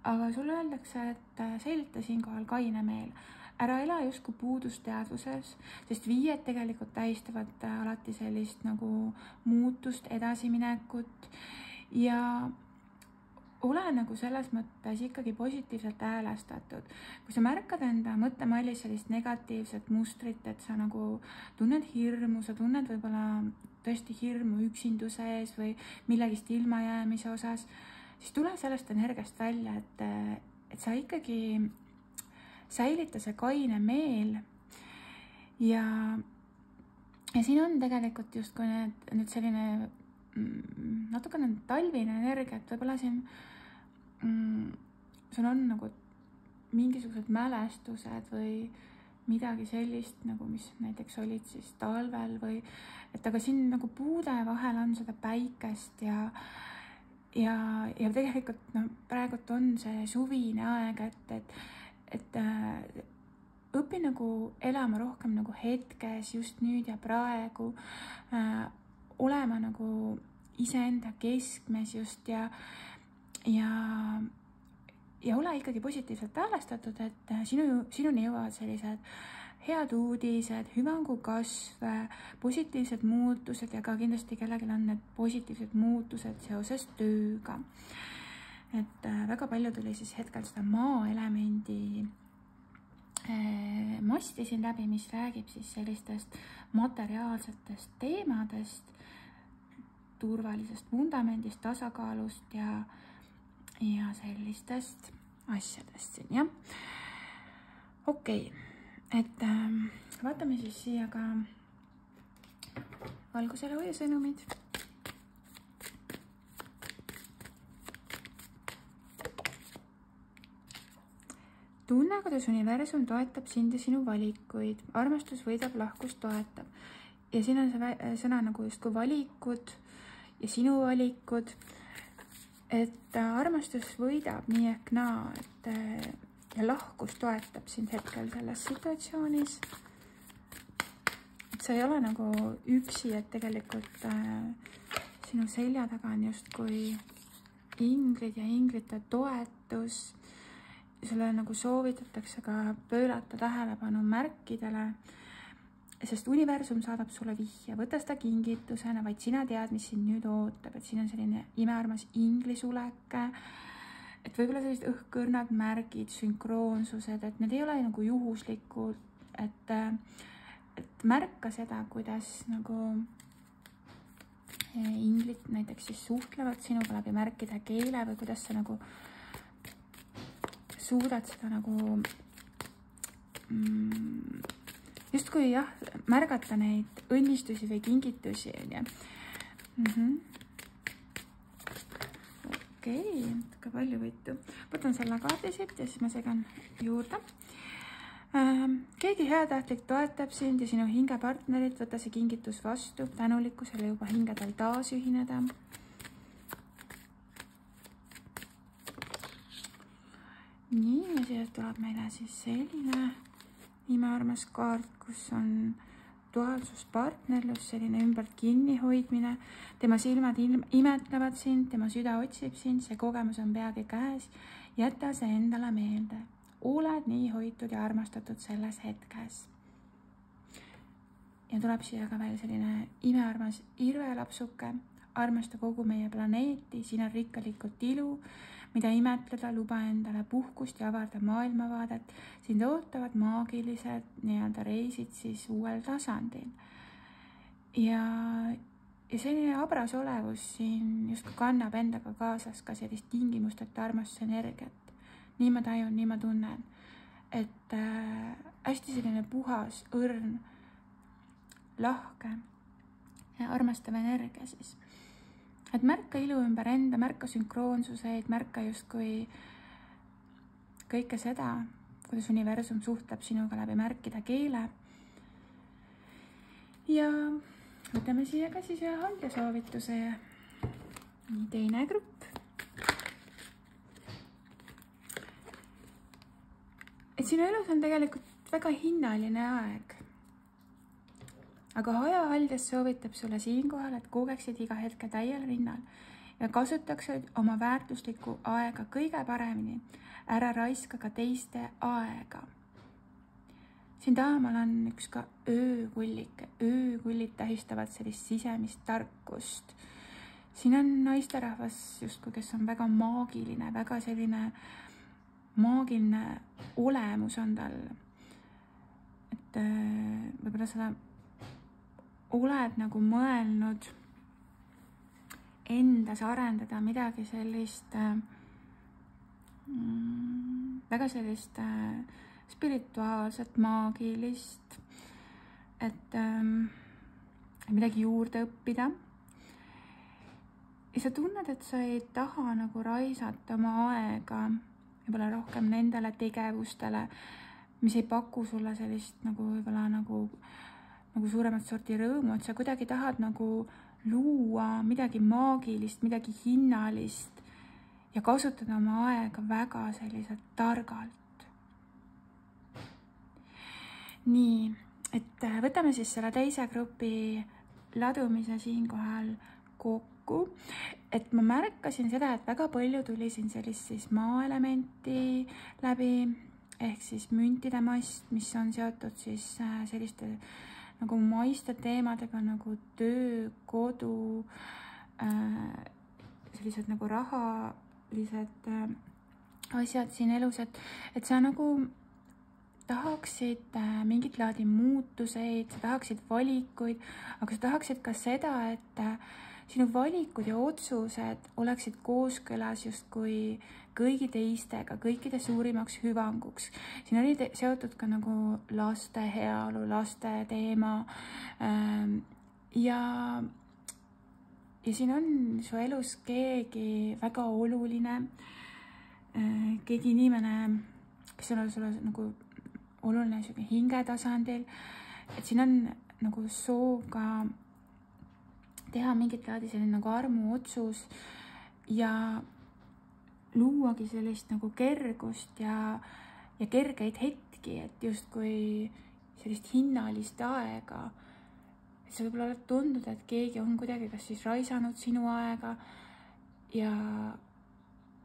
aga sulle öeldakse, et säilita siinkohal kaine meel. Ära ela justkui puudusteadvuses, sest 5 tegelikult tähistavad alati sellist nagu muutust, edasiminekut ja ole nagu selles mõttes ikkagi positiivselt häälestatud. Kui sa märkad enda mõttemallis sellist negatiivset mustrit, et sa nagu tunned hirmu, sa tunned võib-olla tõesti hirmu üksinduse ees või millegist ilmajäämise osas, siis tule sellest energiast välja, et sa ikkagi säilita see kaine meel ja siin on tegelikult justkui nüüd selline natukene talvine energia, et võib-olla siin sul on nagu mingisugused mälestused või midagi sellist nagu, mis näiteks olid siis talvel või et aga siin nagu puude vahel on seda päikest ja tegelikult praegult on see suvine aeg, et õpi nagu elama rohkem nagu hetkes, just nüüd ja praegu, olema nagu iseenda keskmes just ja ole ikkagi positiivselt häälestatud, et sinuni jõuavad sellised head uudised, hüvangu kasv, positiivsed muutused ja ka kindlasti kellelgi on need positiivsed muutused seoses tööga. Et väga palju tuli siis hetkel seda maa-elemendi masti siin läbi, mis räägib siis sellistest materiaalsetest teemadest, turvalisest vundamendist, tasakaalust ja sellistest asjadest siin, jah. Okei, et vaatame siis siia ka valgusele hoiusõnumid. Tunne, kuidas universum toetab sind ja sinu valikuid. Armastus võidab, lahkus toetab. Ja siin on see sõna nagu justkui valikud ja sinu valikud. Et armastus võidab nii ehk naa, ja lahkus toetab sind hetkel selles situatsioonis. Et sa ei ole nagu üksi, et tegelikult sinu selja taga on justkui ingrid ja ingrite toetus. Sulle nagu soovitatakse ka pöörata tähelepanu märkidele, sest universum saadab sulle vihje, võta seda kingitusena, vaid sina tead, mis sind nüüd ootab, et siin on selline imearmas inglisuleke, et võib-olla sellised õhkõrnad märgid, sünkroonsused, et need ei ole nagu juhuslikud, et märka seda, kuidas nagu inglid näiteks siis suhtlevad sinuga läbi märkide keele või kuidas sa nagu suudad seda nagu justkui jah, märgata neid õnnistusi või kingitusi, on ju. Okei, natuke palju võitu. Võtan selle kaardi siit ja siis ma segan juurde. Keegi heatahtlik toetab sind ja sinu hingepartnerit, võta see kingitus vastu, tänulikkusele juba hingedel taas ühineda. Nii, ja siia tuleb meile siis selline imearmas kaart, kus on duaalsuspartnerlus, selline ümbert kinnihoidmine. Tema silmad imetlevad sind, tema süda otsib sind, see kogemus on peagi käes. Jäta see endale meelde. Oled nii hoitud ja armastatud selles hetkes. Ja tuleb siia ka veel selline imearmas irvelapsuke. Armasta kogu meie planeeti, siin on rikkalikult ilu, mida imetleda, luba endale puhkust ja avarda maailmavaadet. Sind ootavad maagilised nii-öelda reisid siis uuel tasandil. Ja selline abras olevus siin justkui kannab endaga kaasas ka sellist tingimusteta armastuse energiat. Nii ma tajun, nii ma tunnen. Et hästi selline puhas, õrn, lahke ja armastav energia siis. et märka ilu ümber enda, märka sünkroonsuseid, märka justkui kõike seda, kuidas universum suhtleb sinuga läbi märkida keele. Ja võtame siia ka siis ühe haljasoovituse. Teine grupp. Et sinu elus on tegelikult väga hinnaline aeg. Aga hajahaljas soovitab sulle siinkohal, et kogeksid iga hetke täiel rinnal ja kasutaksid oma väärtuslikku aega kõige paremini. Ära raiska ka teiste aega. Siin taamal on üks ka öökullike. Öökullid tähistavad sellist sisemist tarkust. Siin on naisterahvas justkui, kes on väga maagiline, väga selline maagiline olemus on tal. Et võib-olla seda oled nagu mõelnud endas arendada midagi sellist, väga sellist spirituaalset, maagilist, et midagi juurde õppida. Ja sa tunned, et sa ei taha nagu raisata oma aega võib-olla rohkem nendele tegevustele, mis ei paku sulle sellist nagu võib-olla nagu suuremat sorti rõõmu, et sa kuidagi tahad nagu luua midagi maagilist, midagi hinnalist ja kasutada oma aega väga selliselt targalt. Nii, et võtame siis selle teise grupi ladumise siinkohal kokku, et ma märkasin seda, et väga palju tuli siin sellist siis maaelementi läbi, ehk siis müntide mast, mis on seotud siis selliste nagu maiste teemadega nagu töö, kodu, sellised nagu rahalised asjad siin elus, et sa nagu tahaksid mingit laadi muutuseid, sa tahaksid valikuid, aga sa tahaksid ka seda, et sinu valikud ja otsused oleksid kooskõlas justkui kõigi teistega, kõikide suurimaks hüvanguks. Siin oli seotud ka nagu laste heaolu, laste teema ja siin on su elus keegi väga oluline, keegi inimene, kes on sulle nagu oluline hingetasandil, et siin on nagu soov ka teha mingit laadi selline nagu armuotsus ja luuagi sellist nagu kergust ja kergeid hetki, et justkui sellist hinnalist aega. Et sa võib-olla oled tundnud, et keegi on kuidagi kas siis raisanud sinu aega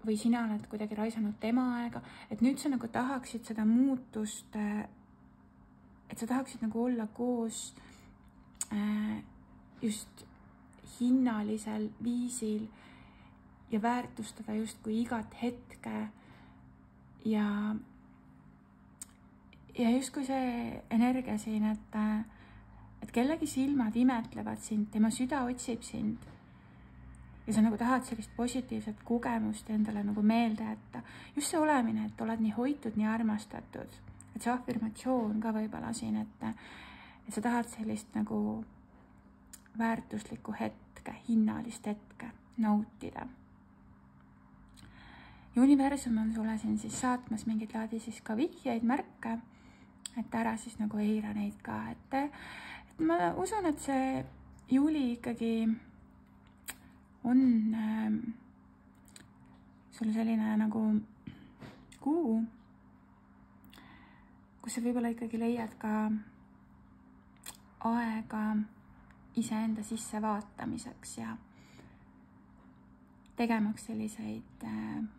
või sina oled kuidagi raisanud tema aega, et nüüd sa nagu tahaksid seda muutust, et sa tahaksid nagu olla koos just hinnalisel viisil ja väärtustada justkui igat hetke ja justkui see energia siin, et kellegi silmad imetlevad sind, tema süda otsib sind ja sa nagu tahad sellist positiivset kogemust endale nagu meelde jätta. Just see olemine, et oled nii hoitud, nii armastatud, et see afirmatsioon ka võib-olla siin, et sa tahad sellist nagu väärtuslikku hetke, hinnalist hetke nautida. Ja universum on sulle siin siis saatmas mingit laadi siis ka vihjeid, märke, et ära siis nagu eira neid ka, et ma usun, et see juuli ikkagi on sul selline nagu kuu, kus sa võib-olla ikkagi leiad ka aega iseenda sisse vaatamiseks ja tegemaks selliseid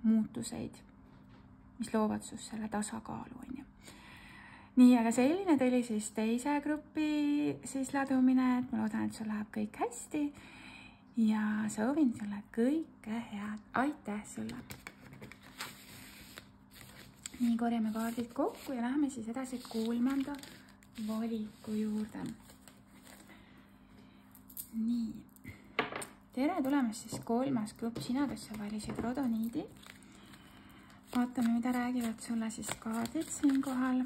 muutuseid, mis loovad sus selle tasakaalu, on ju. Nii, aga selline tuli siis teise grupi siis ladumine, et ma loodan, et sul läheb kõik hästi ja soovin sulle kõike head. Aitäh sulle! Nii, korjame kaardid kokku ja läheme siis edasi 3. valiku juurde. Nii. Tere tulemast siis 3. grupp, sina, kes sa valisid rodoniidi. Vaatame, mida räägivad sulle siis kaardid siinkohal.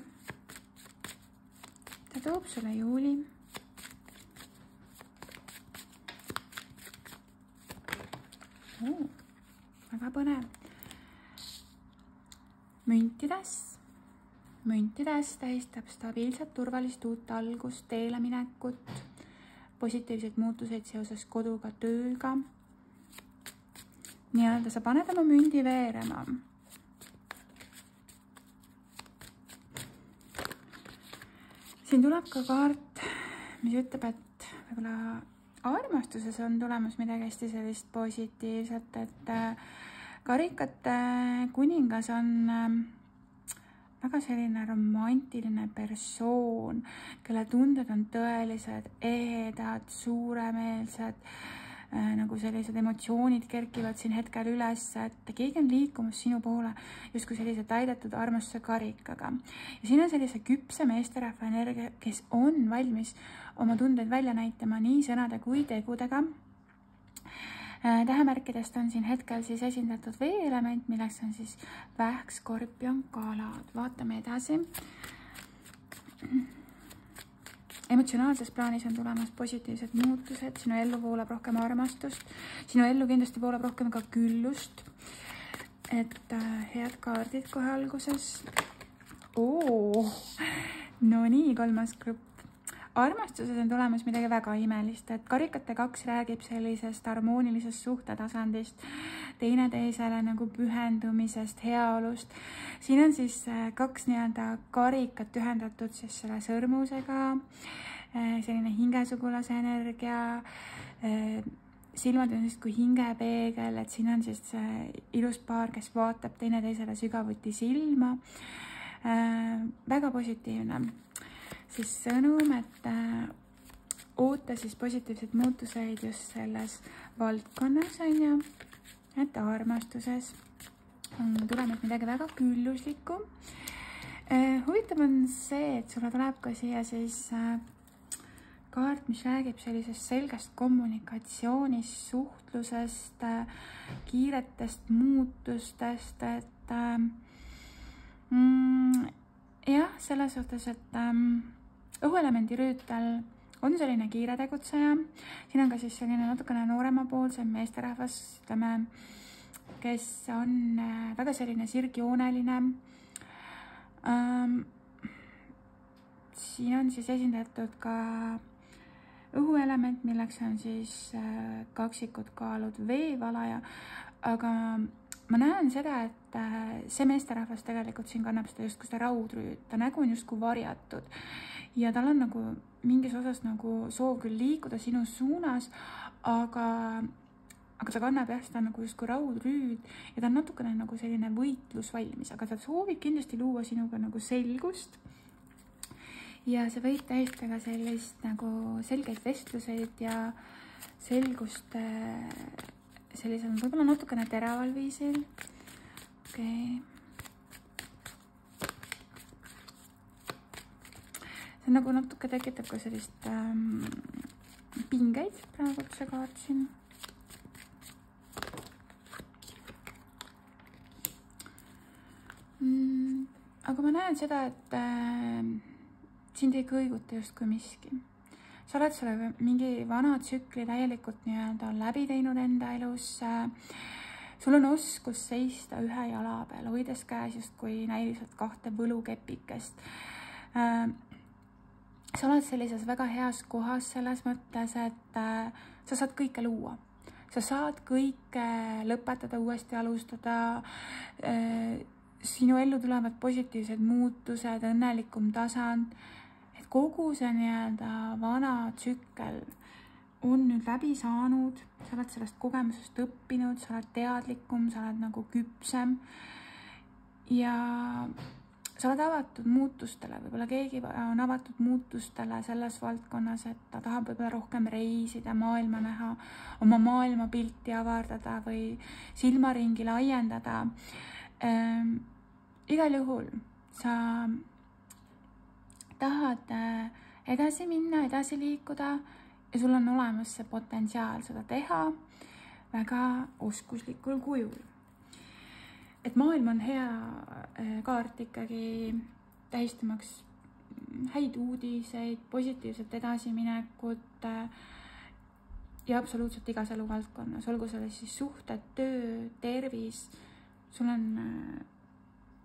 Ta toob sulle juuli. väga põnev. Müntides tähistab stabiilset, turvalist uut algust, teele minekut, positiivseid muutuseid seoses koduga, tööga. Nii-öelda sa paned oma mündi veerema. Siin tuleb ka kaart, mis ütleb, et võib-olla armastuses on tulemas midagi hästi sellist positiivset, et karikate kuningas on väga selline romantiline persoon, kelle tunded on tõelised, ehedad, suuremeelsed, nagu sellised emotsioonid kerkivad siin hetkel üles, et keegi on liikumas sinu poole justkui sellise täidetud armastuse karikaga. Ja siin on sellise küpse meesterahva energia, kes on valmis oma tundeid välja näitama nii sõnade kui tegudega. Tähemärkidest on siin hetkel siis esindatud veeelement, milleks on siis vähk, skorpion, kalad. Vaatame edasi. Emotsionaalses plaanis on tulemas positiivsed muutused, sinu ellu voolab rohkem armastust, sinu ellu kindlasti voolab rohkem ka küllust, et head kaardid kohe alguses. No nii, 3. grupp. Armastuses on tulemas midagi väga imelist, et karikate 2 räägib sellisest harmoonilisest suhtetasandist, teineteisele nagu pühendumisest, heaolust. Siin on siis 2 nii-öelda karikat ühendatud siis selle sõrmusega, selline hingesugulase energia, silmad on siis kui hingepeegel, et siin on siis ilus paar, kes vaatab teineteisele sügavuti silma. Väga positiivne. Siis sõnum, et oota siis positiivseid muutuseid just selles valdkonnas, on ju, et armastuses on tulemas midagi väga külluslikku. Huvitav on see, et sulle tuleb ka siia siis kaart, mis räägib sellisest selgest kommunikatsioonist, suhtlusest, kiiretest muutustest, et jah, selles suhtes, et õhuelemendi rüütel on selline kiire tegutseja. Siin on ka siis selline natukene nooremapoolsem meesterahvas, ütleme, kes on väga selline sirgjooneline. Siin on siis esindatud ka õhuelement, milleks on siis kaksikud kaalud veevalaja, aga ma näen seda, et see meesterahvas tegelikult siin kannab seda justkui seda raudrüüt, ta nägu on justkui varjatud ja tal on nagu mingis osas nagu soov küll liikuda sinu suunas, aga ta kannab jah seda nagu justkui raudrüüd ja ta on natukene nagu selline võitlus valmis, aga ta soovib kindlasti luua sinuga nagu selgust. Ja see võib tähistada sellist nagu selgeid vestluseid ja selgust sellisel võib-olla natukene teraval viisil. Okei. See nagu natuke tekitab ka sellist pingeid praegu see kaart siin. Aga ma näen seda, et sind ei kõiguta justkui miski. Sa oled selle mingi vana tsükli täielikult nii-öelda läbi teinud enda elus. Sul on oskus seista ühe jala peal, hoides käes justkui näiliselt 2 võlukepikest. Sa oled sellises väga heas kohas selles mõttes, et sa saad kõike luua. Sa saad kõike lõpetada, uuesti alustada. Sinu ellu tulevad positiivsed muutused, õnnelikum tasand. Et kogu see nii-öelda vana tsükkel on nüüd läbi saanud. Sa oled sellest kogemusest õppinud, sa oled teadlikum, sa oled nagu küpsem. Ja sa oled avatud muutustele, võib-olla keegi on avatud muutustele selles valdkonnas, et ta tahab võib-olla rohkem reisida, maailma näha, oma maailmapilti avardada või silmaringi laiendada. Igal juhul sa tahad edasi minna, edasi liikuda ja sul on olemas see potentsiaal seda teha väga oskuslikul kujul. Et maailm on hea kaart ikkagi tähistamaks häid uudiseid, positiivset edasiminekut, ja absoluutselt igas eluvaldkonnas, olgu selles siis suhted, töö, tervis, sul on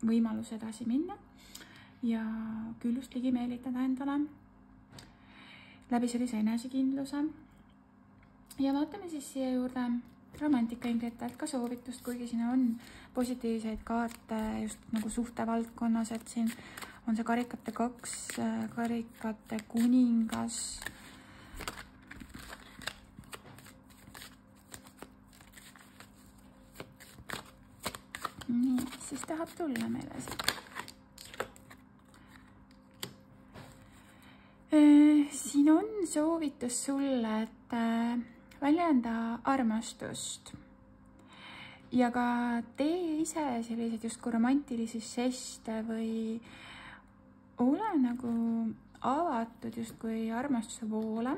võimalus edasi minna ja küllust ligi meelitada endale läbi sellise enesekindluse. Ja vaatame siis siia juurde romantika-ingritelt ka soovitust, kuigi siin on positiivseid kaarte just nagu suhtevaldkonnas, et siin on see karikate 2, karikate kuningas. Nii, siis tahab tulla meile siit. Siin on soovitus sulle, et väljenda armastust ja ka tee ise selliseid justkui romantilisi žeste või ole nagu avatud justkui armastuse voole.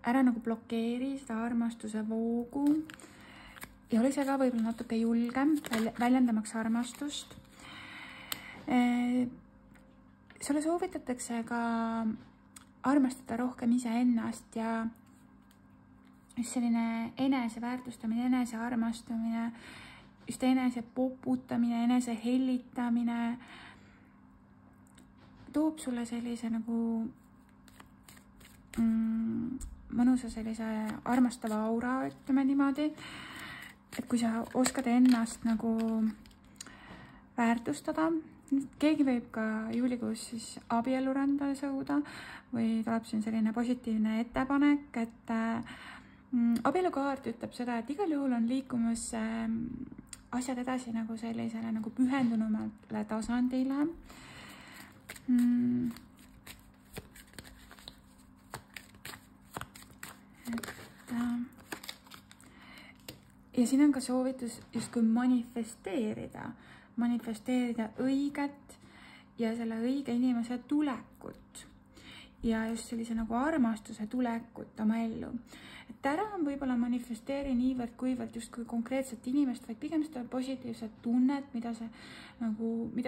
Ära nagu blokeeri seda armastuse voogu ja ole ise ka võib-olla natuke julgem väljendamaks armastust. Sulle soovitatakse ka armastada rohkem iseennast ja just selline eneseväärtustamine, enesearmastamine, just enese poputamine, enese hellitamine toob sulle sellise nagu mõnusa sellise armastava aura, ütleme niimoodi, et kui sa oskad ennast nagu väärtustada, keegi võib ka juulikuus siis abielurandale sõuda või tuleb siin selline positiivne ettepanek, et abielukaart ütleb seda, et igal juhul on liikumas asjad edasi nagu sellisele nagu pühendunumale tasandile. Ja siin on ka soovitus justkui manifesteerida õiget ja selle õige inimese tulekut ja just sellise nagu armastuse tulekut oma ellu. Et ära on võib-olla manifesteeri niivõrd kuivõrd justkui konkreetset inimest, vaid pigem seda positiivset tunnet, mida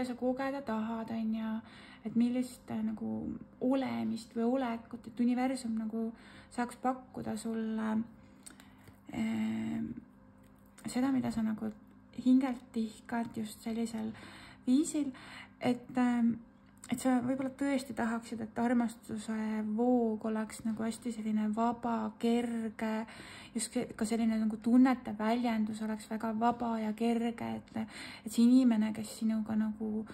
sa kogeda tahad, ja et millist nagu olemist või olekut, et universum nagu saaks pakkuda sulle seda, mida sa nagu hingelt tihkad just sellisel viisil, et sa võib-olla tõesti tahaksid, et armastuse voog oleks nagu hästi selline vaba, kerge, just ka selline nagu tunnete väljendus oleks väga vaba ja kerge, et see inimene, kes sinuga nagu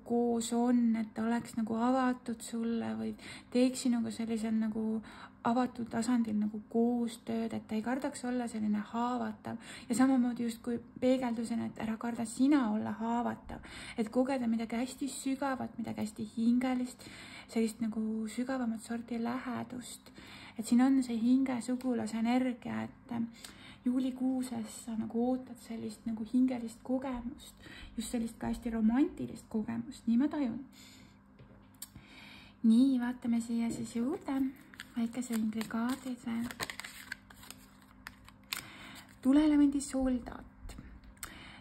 koos on, et ta oleks nagu avatud sulle või teeks sinuga sellisel nagu avatud tasandil nagu koostööd, et ta ei kardaks olla selline haavatav ja samamoodi justkui peegeldusena, et ära karda sina olla haavatav, et kogeda midagi hästi sügavat, midagi hästi hingelist, sellist nagu sügavamat sorti lähedust, et siin on see hingesugulase energia, et juulikuuses sa nagu ootad sellist nagu hingelist kogemust, just sellist ka hästi romantilist kogemust, nii ma tajun. Nii, vaatame siia siis juurde väikese ingrikaadid veel. Tuleelemendi soldat.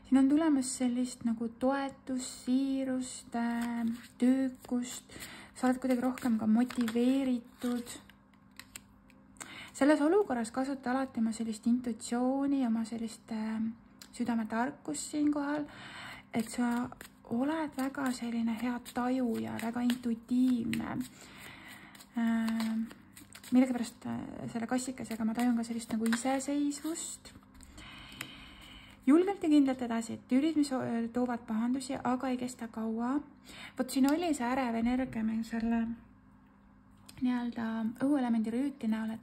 Siin on tulemas sellist nagu toetust, siirust, töökust, sa oled kuidagi rohkem ka motiveeritud. Selles olukorras kasuta alati oma sellist intuitsiooni, oma sellist südametarkust siinkohal, et sa oled väga selline hea taju ja väga intuitiivne. Millegipärast selle kassikesega ma tajun ka sellist nagu iseseisvust. Julgelt ja kindlalt edasi, et tülid, mis toovad pahandusi, aga ei kesta kaua. Vot siin oli see ärev energia meil selle nii-öelda õhuelemendi rüüti näol,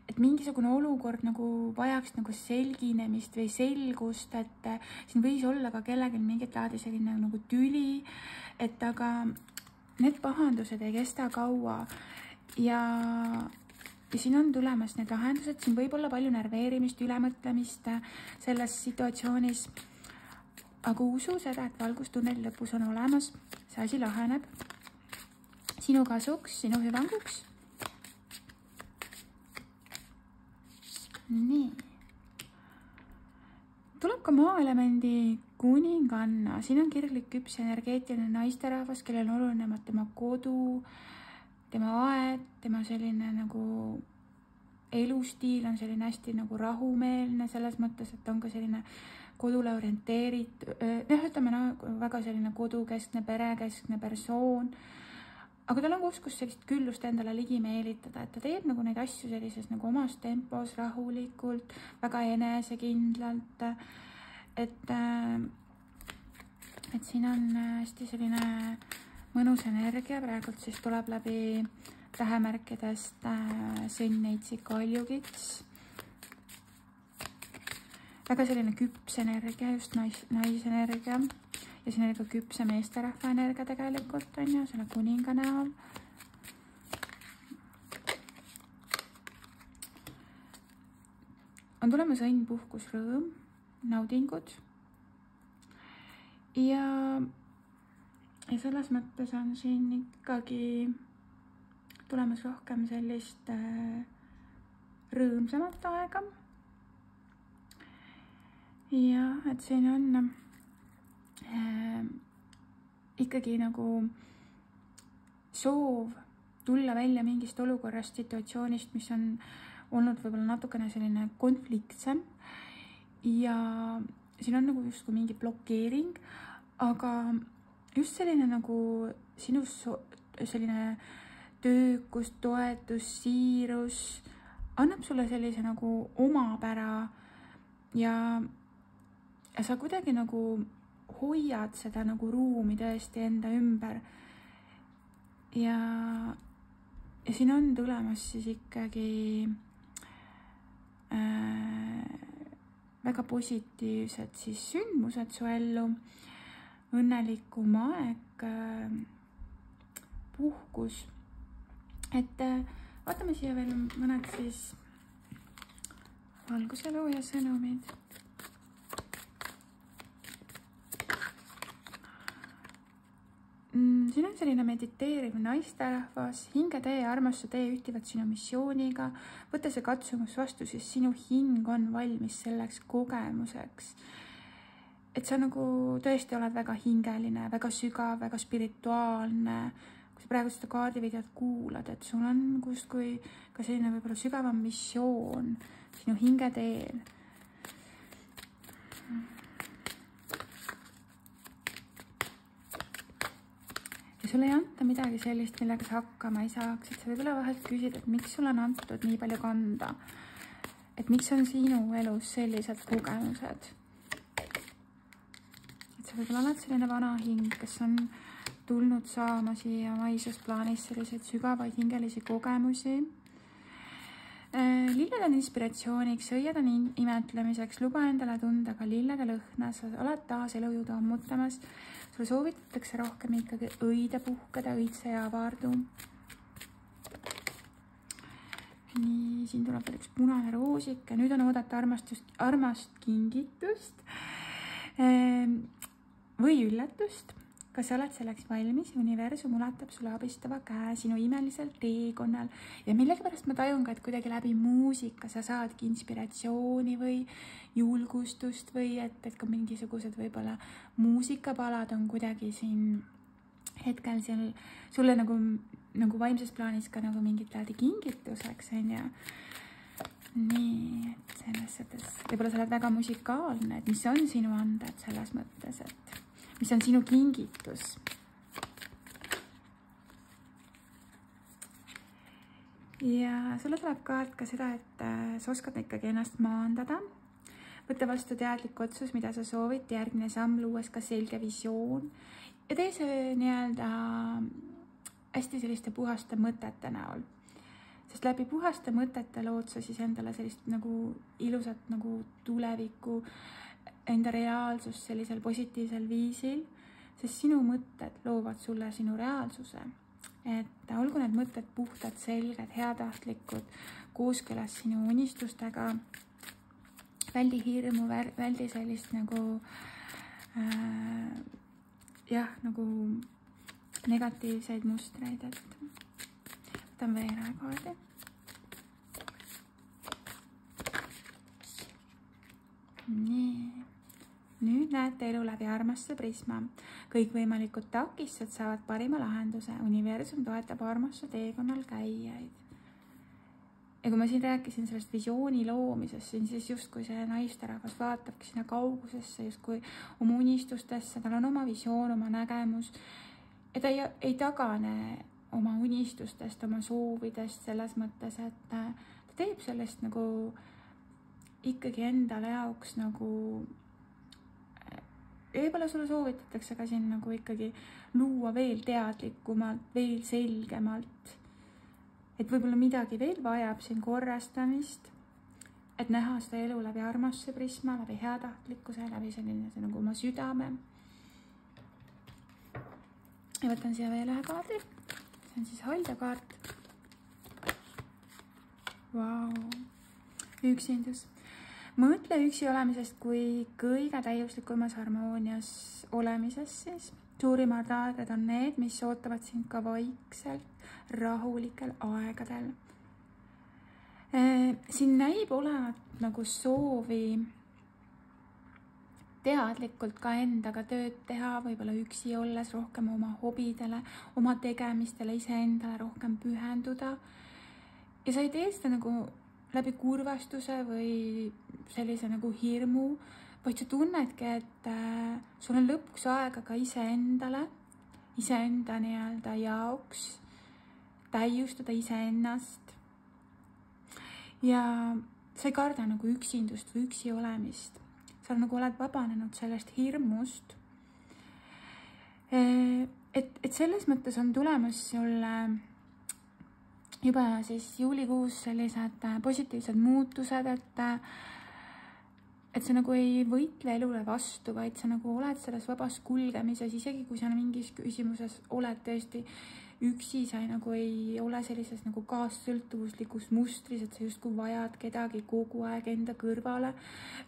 et mingisugune olukord nagu vajaks nagu selginemist või selgust, et siin võis olla ka kellelgi mingit laadi selline nagu tüli, et aga need pahandused ei kesta kaua. Ja siin on tulemas need lahendused, siin võib olla palju nerveerimist, ülemõtlemist selles situatsioonis, aga usu seda, et valgustunneli lõpus on olemas, see asi laheneb sinu kasuks, sinu hüvanguks. Nii. Tuleb ka maaelemendi kuninganna, siin on kirglik küps energeetiline naisterahvas, kellel on oluline tema kodu, tema aed, tema selline nagu elustiil on selline hästi nagu rahumeelne selles mõttes, et ta on ka selline kodule orienteeritud, ütleme väga selline kodukeskne, perekeskne persoon, aga tal on oskus sellist küllust endale ligi meelitada, et ta teeb nagu neid asju sellises nagu omas tempos, rahulikult, väga enesekindlalt, et siin on hästi selline mõnus energia, praegult siis tuleb läbi tähemärkidest Sõnn, Neitsi, Kaljukits. Väga selline küps energia, just naisenergia ja siin oli ka küpse meesterahva energia tegelikult on ju, selle kuninga näol. On tulemas õnn, puhkus, rõõm, naudingud ja selles mõttes on siin ikkagi tulemas rohkem sellist rõõmsamat aega. Ja, et siin on ikkagi nagu soov tulla välja mingist olukorrast, situatsioonist, mis on olnud võib-olla natukene selline konfliktsem ja siin on nagu justkui mingi blokeering, aga just selline nagu sinu selline töökus, toetus, siirus annab sulle sellise nagu omapära ja sa kuidagi nagu hoiad seda nagu ruumi tõesti enda ümber ja siin on tulemas siis ikkagi väga positiivsed siis sündmused su ellu, õnnelikum aeg, puhkus. Et vaatame siia veel mõned siis valguselooja sõnumid. Siin on selline mediteeriv naisterahvas, hingetee ja armastutee ühtivad sinu missiooniga, võtta see katsumus vastu, siis sinu hing on valmis selleks kogemuseks. Et sa nagu tõesti oled väga hingeline, väga sügav, väga spirituaalne. Kui sa praegu seda kaardivideot kuulad, et sul on kustkui ka selline võib-olla sügavam missioon sinu hingeteel. Ja sulle ei anta midagi sellist, millega sa hakkama ei saaks, et sa võib-olla vahelt küsid, et miks sul on antud nii palju kanda, et miks on sinu elus sellised kogemused. Et sa võib-olla oled selline vana hing, kes on tulnud saama siia maises plaanis selliseid sügavaid hingelisi kogemusi. Lilled on inspiratsiooniks, õied on imetlemiseks, luba endale tunda ka lillede lõhna, sa oled taas elujõudu ammutamas. Sulle soovitatakse rohkem ikkagi õide puhkeda, õitse ja avardu. Nii, siin tuleb veel üks punane roosik ja nüüd on oodata armast kingitust või üllatust. Kas sa oled selleks valmis? Universum ulatab sulle abistava käe sinu imelisel teekonnal ja millegipärast ma tajun ka, et kuidagi läbi muusika sa saadki inspiratsiooni või julgustust või et ka mingisugused võib-olla muusikapalad on kuidagi siin hetkel sulle nagu vaimses plaanis ka nagu mingit laadi kingituseks, on ju. Nii, et selles mõttes võib-olla sa oled väga musikaalne, et mis on sinu anda, et selles mõttes, et mis on sinu kingitus. Ja sulle tuleb kaart ka seda, et sa oskad ikkagi ennast maandada, võtta vastu teadlik otsus, mida sa soovid, järgmine samm luues ka selge visioon ja tee see nii-öelda hästi selliste puhaste mõtete näol. Sest läbi puhaste mõtete lood sa siis endale sellist nagu ilusat nagu tulevikku, enda reaalsust sellisel positiivsel viisil, sest sinu mõtted loovad sulle sinu reaalsuse. Et olgu need mõtted puhtad, selged, heatahtlikud, kooskõlas sinu unistustega, väldi hirmu, väldi sellist nagu nagu negatiivseid mustreid, et võtan veel ühe kaardi. Nii. Nüüd näete elu läbi armastuse prisma. kõikvõimalikud takistused saavad parima lahenduse. Universum toetab armastuse teekonnal käijaid. Ja kui ma siin rääkisin sellest visiooni loomisest, siis justkui see naisterahvas vaatabki sinna kaugusesse, justkui oma unistustesse, tal on oma visioon, oma nägemus. Ja ta ei tagane oma unistustest, oma soovidest selles mõttes, et ta teeb sellest nagu ikkagi endale jaoks nagu, võib-olla sulle soovitatakse ka siin nagu ikkagi luua veel teadlikumalt, veel selgemalt, et võib-olla midagi veel vajab siin korrastamist, et näha seda elu läbi armastuse prisma, läbi heatahtlikkuse, läbi selline nagu oma südame. Ja võtan siia veel ühe kaardi, see on siis hoidjakaart. Vau, üksindus. Mõtle üksi olemisest kui kõige täiuslikumas harmoonias olemisest siis. Suurimad raaded on need, mis ootavad sind ka vaikselt, rahulikel aegadel. Siin näib olevat nagu soovi teadlikult ka endaga tööd teha, võib-olla üksi olles rohkem oma hobidele, oma tegemistele, iseendale rohkem pühenduda. Ja sa ei tee seda nagu läbi kurvastuse või sellise nagu hirmu, vaid sa tunnedki, et sul on lõpuks aega ka iseendale, iseenda nii-öelda jaoks, täiustada iseennast. Ja sa ei karda nagu üksindust või üksi olemist. Sa nagu oled vabanenud sellest hirmust. Et selles mõttes on tulemas sulle juba siis juulikuus sellised positiivsed muutused, et sa nagu ei võitle elule vastu, vaid sa nagu oled selles vabas kulgemises, isegi kui sa mingis küsimuses oled tõesti üksi, sa nagu ei ole sellises nagu kaassõltuvuslikus mustris, et sa justkui vajad kedagi kogu aeg enda kõrvale,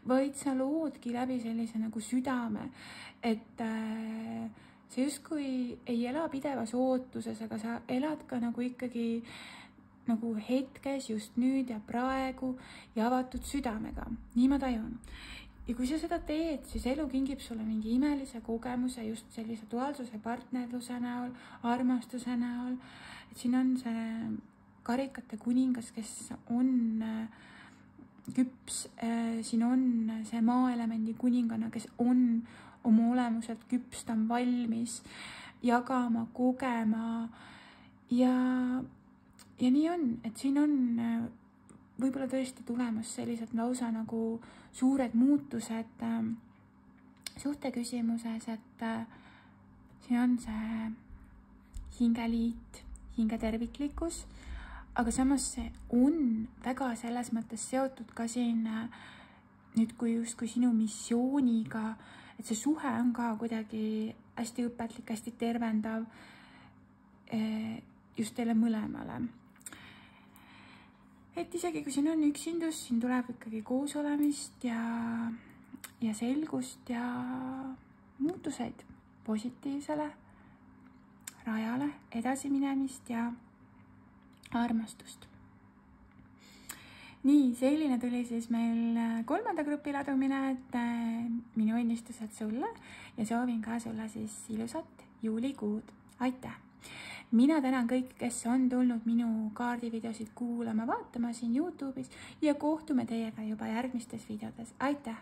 vaid sa loodki läbi sellise nagu südame, et sa justkui ei ela pidevas ootuses, aga sa elad ka nagu ikkagi nagu hetkes just nüüd ja praegu ja avatud südamega. Nii ma tajun. Ja kui sa seda teed, siis elu kingib sulle mingi imelise kogemuse just sellise duaalsuse, partnerluse näol, armastuse näol. Et siin on see karikate kuningas, kes on küps, siin on see maaelemendi kuningana, kes on oma olemuselt küps, ta on valmis jagama, kogema ja nii on, et siin on võib-olla tõesti tulemas sellised lausa nagu suured muutused suhte küsimuses, et siin on see hingeliit, hingeterviklikkus, aga samas see on väga selles mõttes seotud ka siin nüüd kui justkui sinu missiooniga, et see suhe on ka kuidagi hästi õpetlik, hästi tervendav just teile mõlemale. Et isegi kui siin on üksindus, siin tuleb ikkagi koos olemist ja selgust ja muutuseid positiivsele rajale, edasiminemist ja armastust. Nii, selline tuli siis meil 3. grupi ladumine, et minu õnnistused sulle ja soovin ka sulle siis ilusat juulikuud. Aitäh! Mina tänan kõik, kes on tulnud minu kaardivideosid kuulama, vaatama siin YouTube'is ja kohtume teiega juba järgmistes videodes. Aitäh!